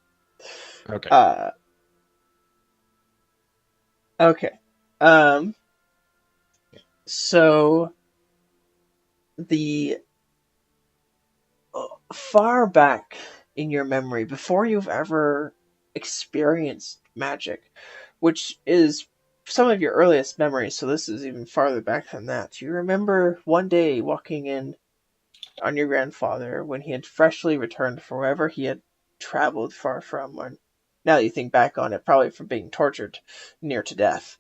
Okay. Okay. So the far back in your memory, before you've ever experienced magic, which is some of your earliest memories, so this is even farther back than that. You remember one day walking in on your grandfather when he had freshly returned from wherever he had traveled far from, when now that you think back on it, probably from being tortured near to death.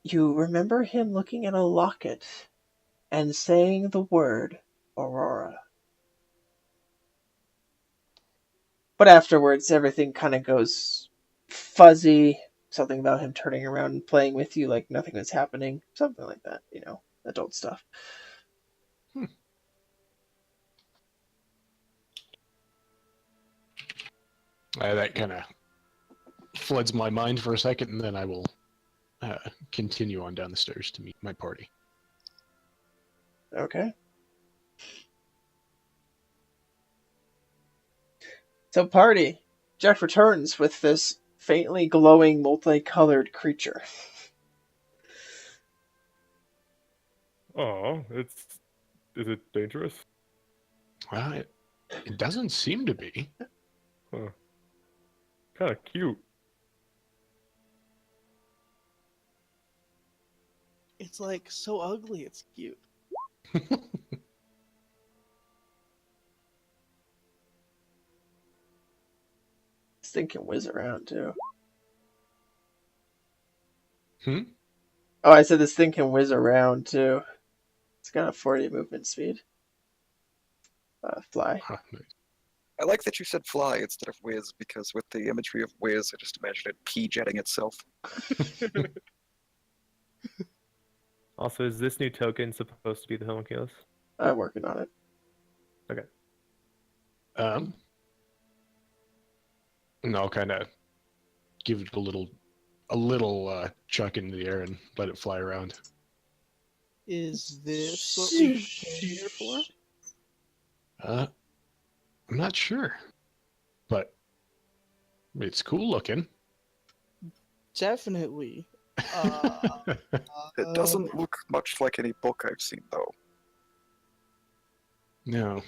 You remember him looking at a locket and saying the word Aurora. But afterwards, everything kind of goes fuzzy. Something about him turning around and playing with you like nothing was happening. Something like that, adult stuff. That kind of floods my mind for a second, and then I will continue on down the stairs to meet my party. Okay. So, party. Jeff returns with this faintly glowing, multicolored creature. Oh, is it dangerous? It doesn't seem to be. Huh. Kind of cute. It's like so ugly, it's cute. This thing can whiz around, too. Hmm? Oh, I said this thing can whiz around, too. It's got a 40 movement speed. Fly. Huh, nice. I like that you said fly instead of whiz, because with the imagery of whiz, I just imagine it pee-jetting itself. Also, is this new token supposed to be the homunculus? I'm working on it. Okay. And I'll kind of give it a little chuck into the air and let it fly around. Is this what we came here for? I'm not sure, but it's cool looking. Definitely. It doesn't look much like any book I've seen, though. No,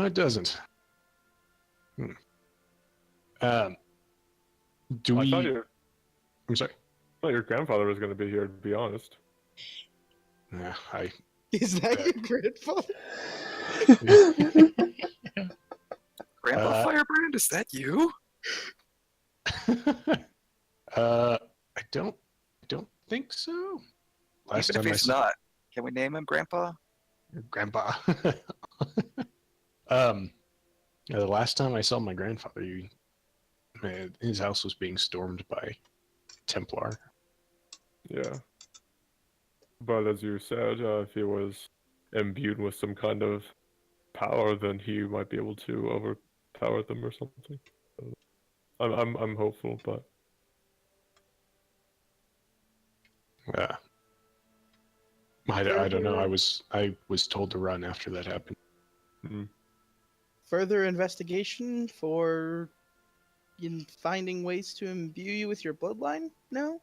it doesn't. Do I we? thought I'm sorry. your grandfather was going to be here, to be honest. Yeah, Is that your grandfather? Grandpa Firebrand, is that you? I don't think so. Even if he's not, can we name him Grandpa? Grandpa. The last time I saw my grandfather, his house was being stormed by Templar. Yeah. But as you said, if he was imbued with some kind of power, then he might be able to overpower them or something. I'm hopeful, but I don't know. I was told to run after that happened. Further investigation for finding ways to imbue you with your bloodline? No?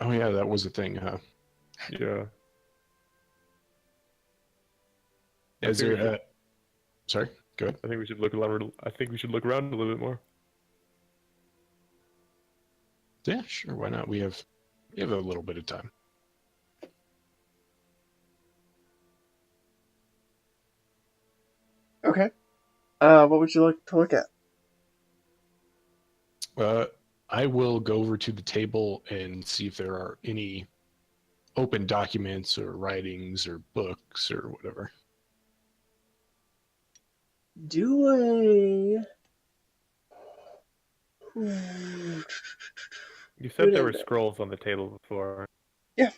Oh yeah, that was a thing, huh? yeah. Is there? Sorry, go ahead. I think we should look around. I think we should look around a little bit more. Yeah, sure. Why not? We have a little bit of time. Okay. What would you like to look at? I will go over to the table and see if there are any open documents or writings or books or whatever. Do a. You Do said an there were index. scrolls on the table before. Yeah.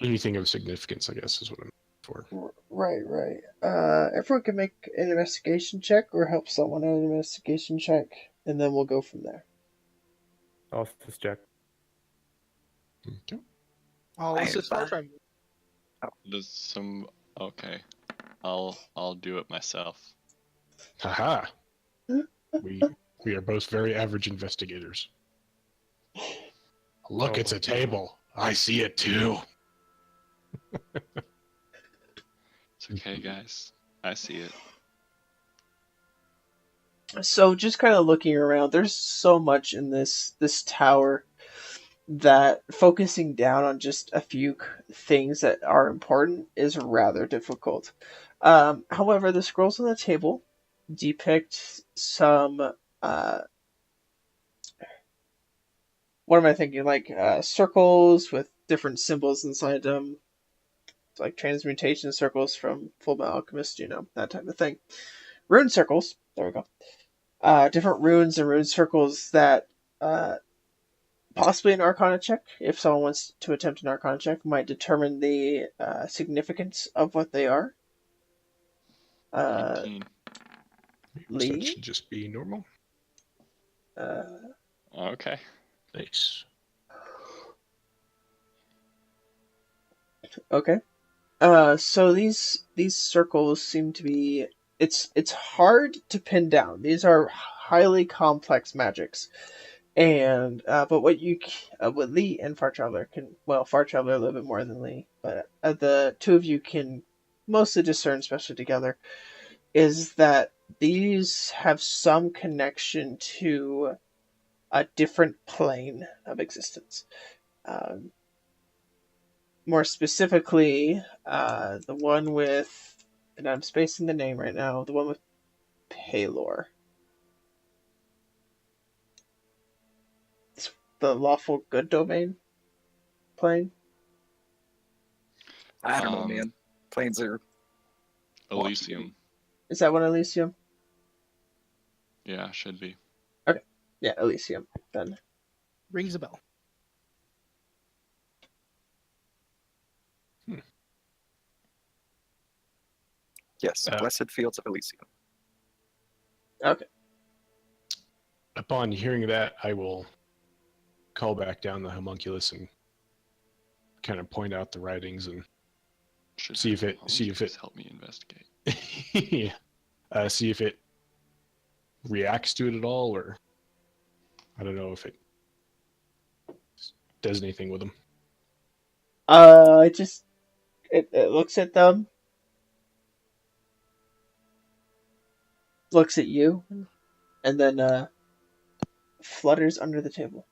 Anything of significance, I guess, is what I'm for. Right. Everyone can make an investigation check or help someone on an investigation check, and then we'll go from there. I'll just check. Okay. I'll I assist have, our travel. Does some okay? I'll do it myself. Haha. We we are both very average investigators. Look, Oh it's my a table. I see it too. It's okay, guys. I see it. So just kind of looking around, there's so much in this tower that focusing down on just a few things that are important is rather difficult. However, the scrolls on the table depict some what am I thinking? Like circles with different symbols inside them, like transmutation circles from Full Metal Alchemist, that type of thing. Rune circles. There we go. Different runes and rune circles that possibly an Arcana check, if someone wants to attempt an Arcana check, might determine the significance of what they are. 19. So that Lee? should just be normal. Okay. Nice. Okay. So these circles seem to be it's hard to pin down. These are highly complex magics, and but what Lee and Far Traveler can, well, Far Traveler a little bit more than Lee, but the two of you can mostly discern, especially together, is that these have some connection to a different plane of existence. More specifically, the one with, and I'm spacing the name right now, the one with Palor. It's the lawful good domain plane. I don't know, Um, man. Planes are Elysium. Is that one Elysium? Yeah, should be. Yeah, Elysium. Then Rings a bell. yes, blessed fields of Elysium. okay. Upon hearing that, I will call back down the homunculus and kind of point out the writings and Should See if it- oh, see if please it- help me investigate. see if it reacts to it at all, or I don't know if it does anything with them. It looks at them, looks at you, and then flutters under the table.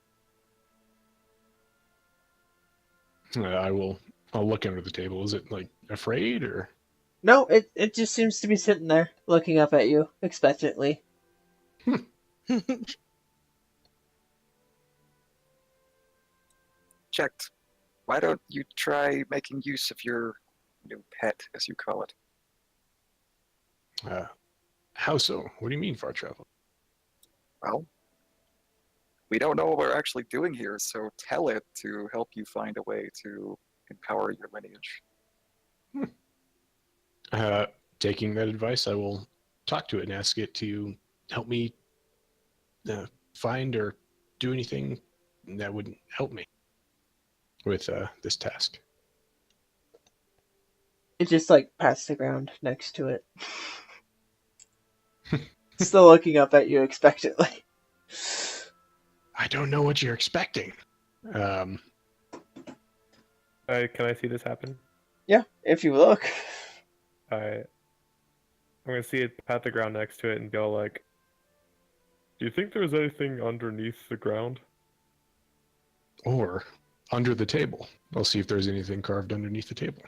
I'll look under the table. Is it like afraid or? No, it just seems to be sitting there, looking up at you expectantly. Checked. Why don't you try making use of your new pet, as you call it? How so? What do you mean, far travel? Well, we don't know what we're actually doing here, so tell it to help you find a way to empower your lineage. Taking that advice, I will talk to it and ask it to help me find or do anything that would help me with this task. It just like pats the ground next to it. Still looking up at you expectantly. I don't know what you're expecting. Can I see this happen? Yeah, if you look. I'm gonna see it pat the ground next to it and go like, "Do you think there's anything underneath the ground?" Or under the table. I'll see if there's anything carved underneath the table.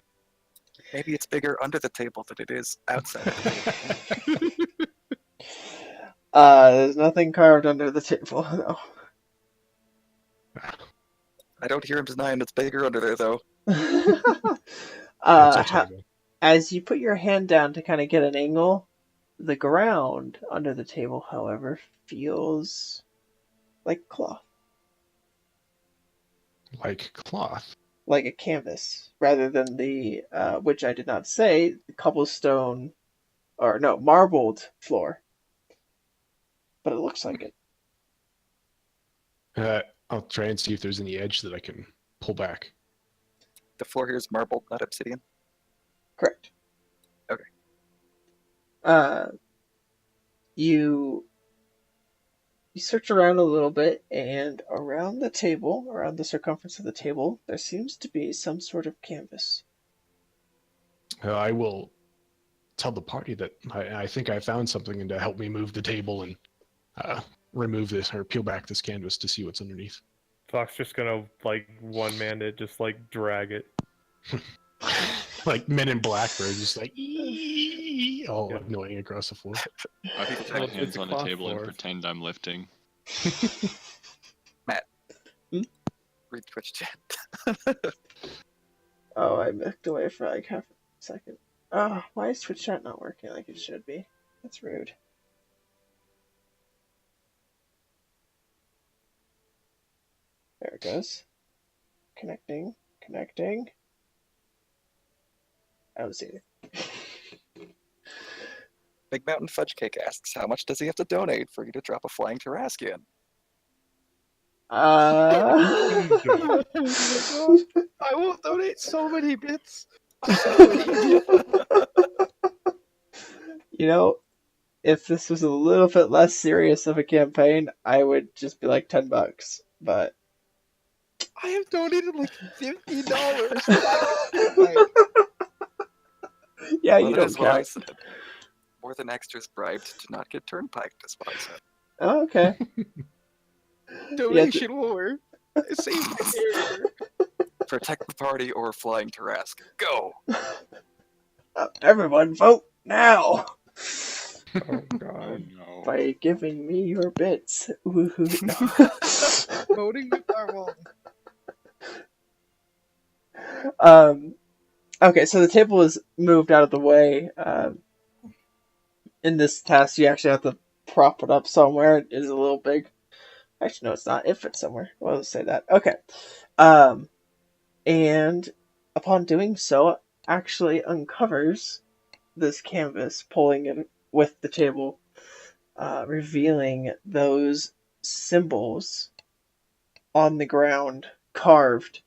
Maybe it's bigger under the table than it is outside the table. There's nothing carved under the table, no. I don't hear him denying it's bigger under there, though. It's a table. As you put your hand down to kind of get an angle, the ground under the table, however, feels like cloth, Like cloth. like a canvas, rather than the, which I did not say, cobblestone, or no, marbled floor. But it looks like it. I'll try and see if there's any edge that I can pull back. The floor here is marble, not obsidian. Correct. Okay. You search around a little bit, and around the table, around the circumference of the table, there seems to be some sort of canvas. I will tell the party that I think I found something to help me move the table and remove this or peel back this canvas to see what's underneath. Fox just gonna like one man it, just like drag it. Like Men in Black, where it's just like all Yeah. annoying across the floor. I put my Well, it's hands a on the cloth table and floor. pretend I'm lifting. Read Twitch chat. Oh, I backed away for like half a second. Oh, why is Twitch chat not working like it should be? That's rude. There it goes. Connecting. I don't see it. Big Mountain Fudge Cake asks, how much does he have to donate for you to drop a flying Tarrascan? Oh my gosh. I will donate so many bits. So many. You know, if this was a little bit less serious of a campaign, I would just be like $10. But I have donated like $50. yeah, Well, you that is don't what I count. said. More than extras bribed to not get turnpiked, is what I said. Oh, okay. Donation war. Save my character. Protect the party or flying Tarrascan. Go! Everyone vote now Oh Oh god. no. by giving me your bits. Woohoo. Voting with our wall. Okay, so the table is moved out of the way. In this task, you actually have to prop it up somewhere. It is a little big. Actually, no, it's not. It fits somewhere. Well, let's say that. Okay. And upon doing so, actually uncovers this canvas, pulling it with the table, revealing those symbols on the ground carved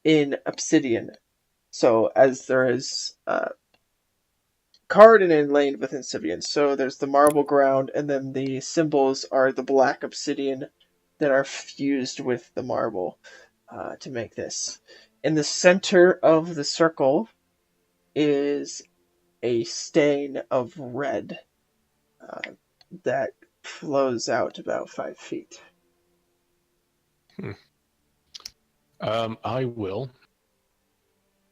in obsidian. So, as there is carved and inlaid with obsidian. So, there's the marble ground, and then the symbols are the black obsidian that are fused with the marble to make this. In the center of the circle is a stain of red that flows out about 5 feet. I will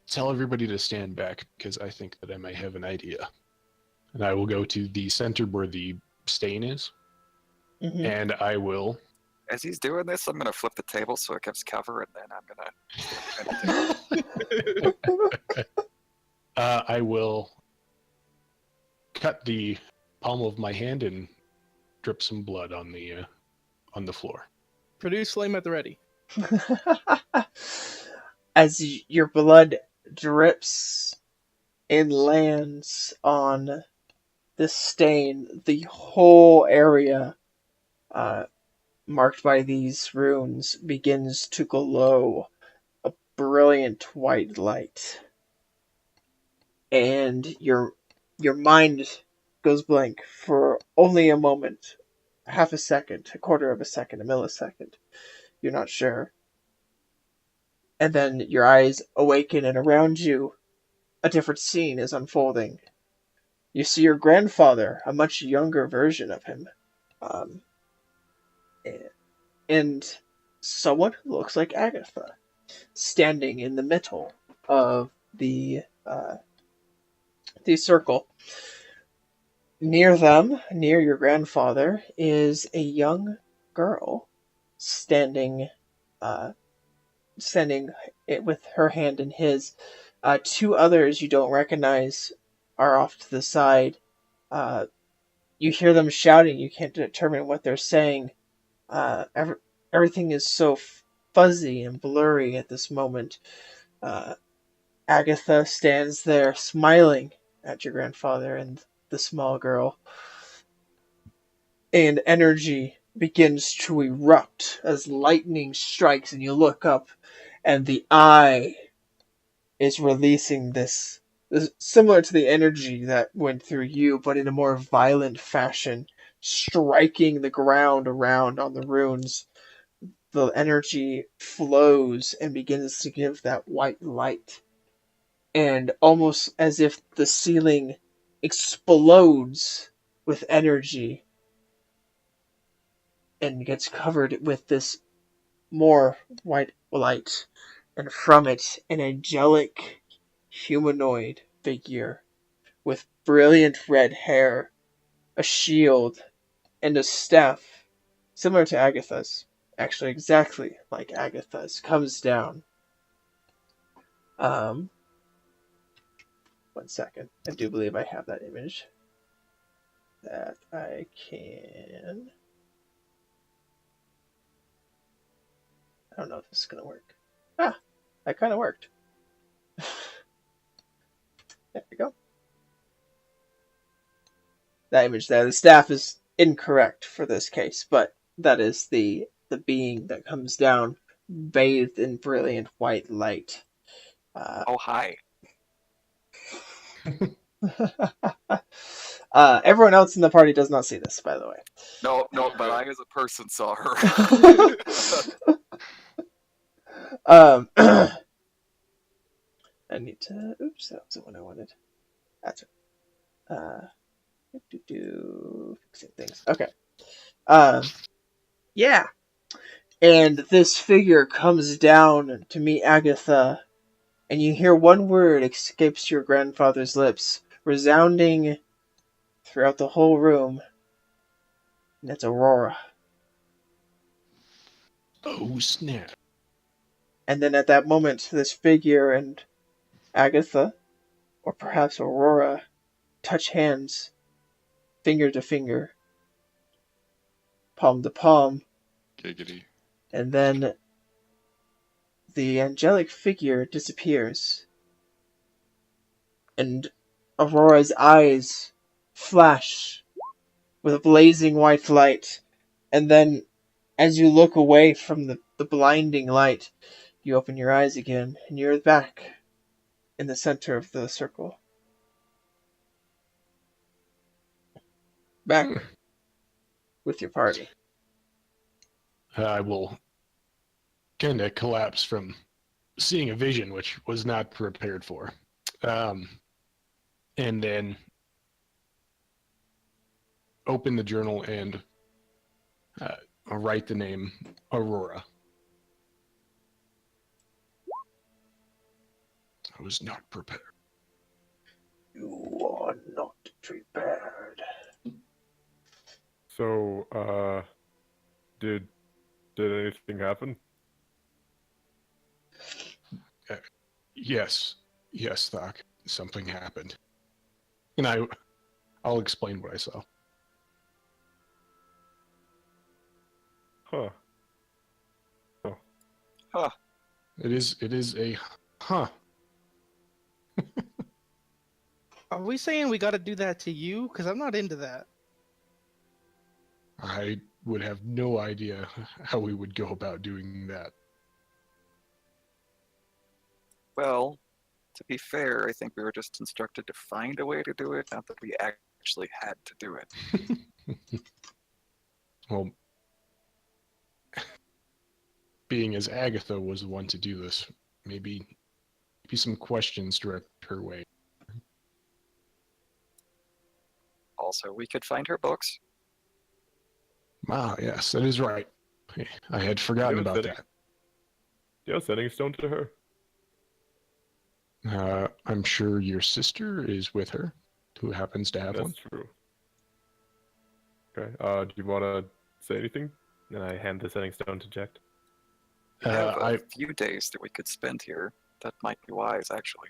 tell everybody to stand back because I think that I might have an idea. And I will go to the center where the stain is, Mm-hmm. and I will. As he's doing this, I'm going to flip the table so it gives cover, and then I'm going to... I will cut the palm of my hand and drip some blood on the floor. Produce flame at the ready. As your blood drips and lands on this stain, the whole area marked by these runes begins to glow a brilliant white light. And your mind goes blank for only a moment, half a second, a quarter of a second, a millisecond. You're not sure. And then your eyes awaken, and around you, a different scene is unfolding. You see your grandfather, a much younger version of him, and someone who looks like Agatha, standing in the middle of the circle. Near them, near your grandfather, is a young girl standing, uh, standing with her hand in his. Two others you don't recognize are off to the side. Uh, you hear them shouting. You can't determine what they're saying. Everything is so fuzzy and blurry at this moment. Uh, Agatha stands there smiling at your grandfather and the small girl, and energy begins to erupt as lightning strikes, and you look up, and the eye is releasing this similar to the energy that went through you, but in a more violent fashion, striking the ground around on the runes. The energy flows and begins to give that white light, and almost as if the ceiling explodes with energy and gets covered with this more white light, and from it an angelic humanoid figure with brilliant red hair, a shield, and a staff similar to Agatha's, actually exactly like Agatha's, comes down. Um, 1 second. I do believe I have that image that I can. I don't know if this is gonna work. Ah, that kind of worked. There we go. That image there. The staff is incorrect for this case, but that is the being that comes down, bathed in brilliant white light. Oh, hi. Everyone else in the party does not see this, by the way. No, but I as a person saw her. I need to. Oops, that wasn't what I wanted. That's it. Fixing things. Okay. Yeah. And this figure comes down to meet Agatha, and you hear one word escapes your grandfather's lips, resounding throughout the whole room, and it's Aurora. Oh, snap. And then at that moment, this figure and Agatha, or perhaps Aurora, touch hands, finger to finger, palm to palm, Giggity. and then the angelic figure disappears, and Aurora's eyes flash with a blazing white light, and then as you look away from the blinding light, you open your eyes again, and you're back in the center of the circle. Back with your party. I will kind of collapse from seeing a vision, which was not prepared for. And then open the journal and write the name Aurora. I was not prepared. You are not prepared. So, did anything happen? Yes, Thok. Something happened, and I'll explain what I saw. Huh. Huh. It is a huh. Are we saying we got to do that to you? Because I'm not into that. I would have no idea how we would go about doing that. Well, to be fair, I think we were just instructed to find a way to do it, not that we actually had to do it. Well, being as Agatha was the one to do this, maybe some questions direct her way. Also, we could find her books. Ah, yes, that is right. I had forgotten about that. Do you have a setting stone to her? I'm sure your sister is with her, who happens to have one. That's true. Okay. Do you want to say anything? And I hand the setting stone to Jack. We have a I few days that we could spend here. That might be wise, actually.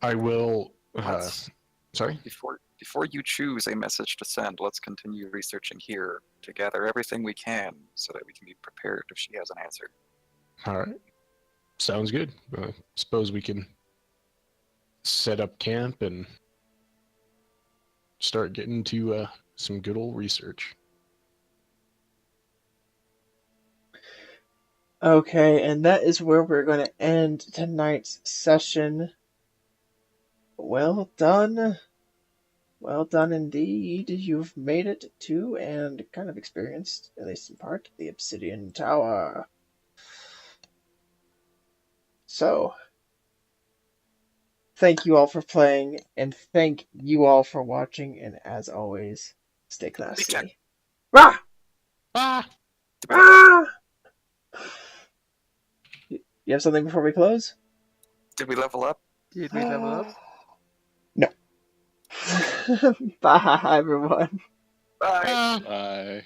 I will. Let's Sorry. before you choose a message to send, let's continue researching here to gather everything we can so that we can be prepared if she has an answer. All right. Sounds good. Suppose we can set up camp and start getting to some good old research. Okay, and that is where we're going to end tonight's session. Well done. Well done indeed. You've made it to and kind of experienced, at least in part, the Obsidian Tower. So, thank you all for playing, and thank you all for watching, and as always, stay classy. Rah! Ah! Ah! You have something before we close? Did we level up? Did we level up? No. Bye, everyone. Bye. Ah! Bye.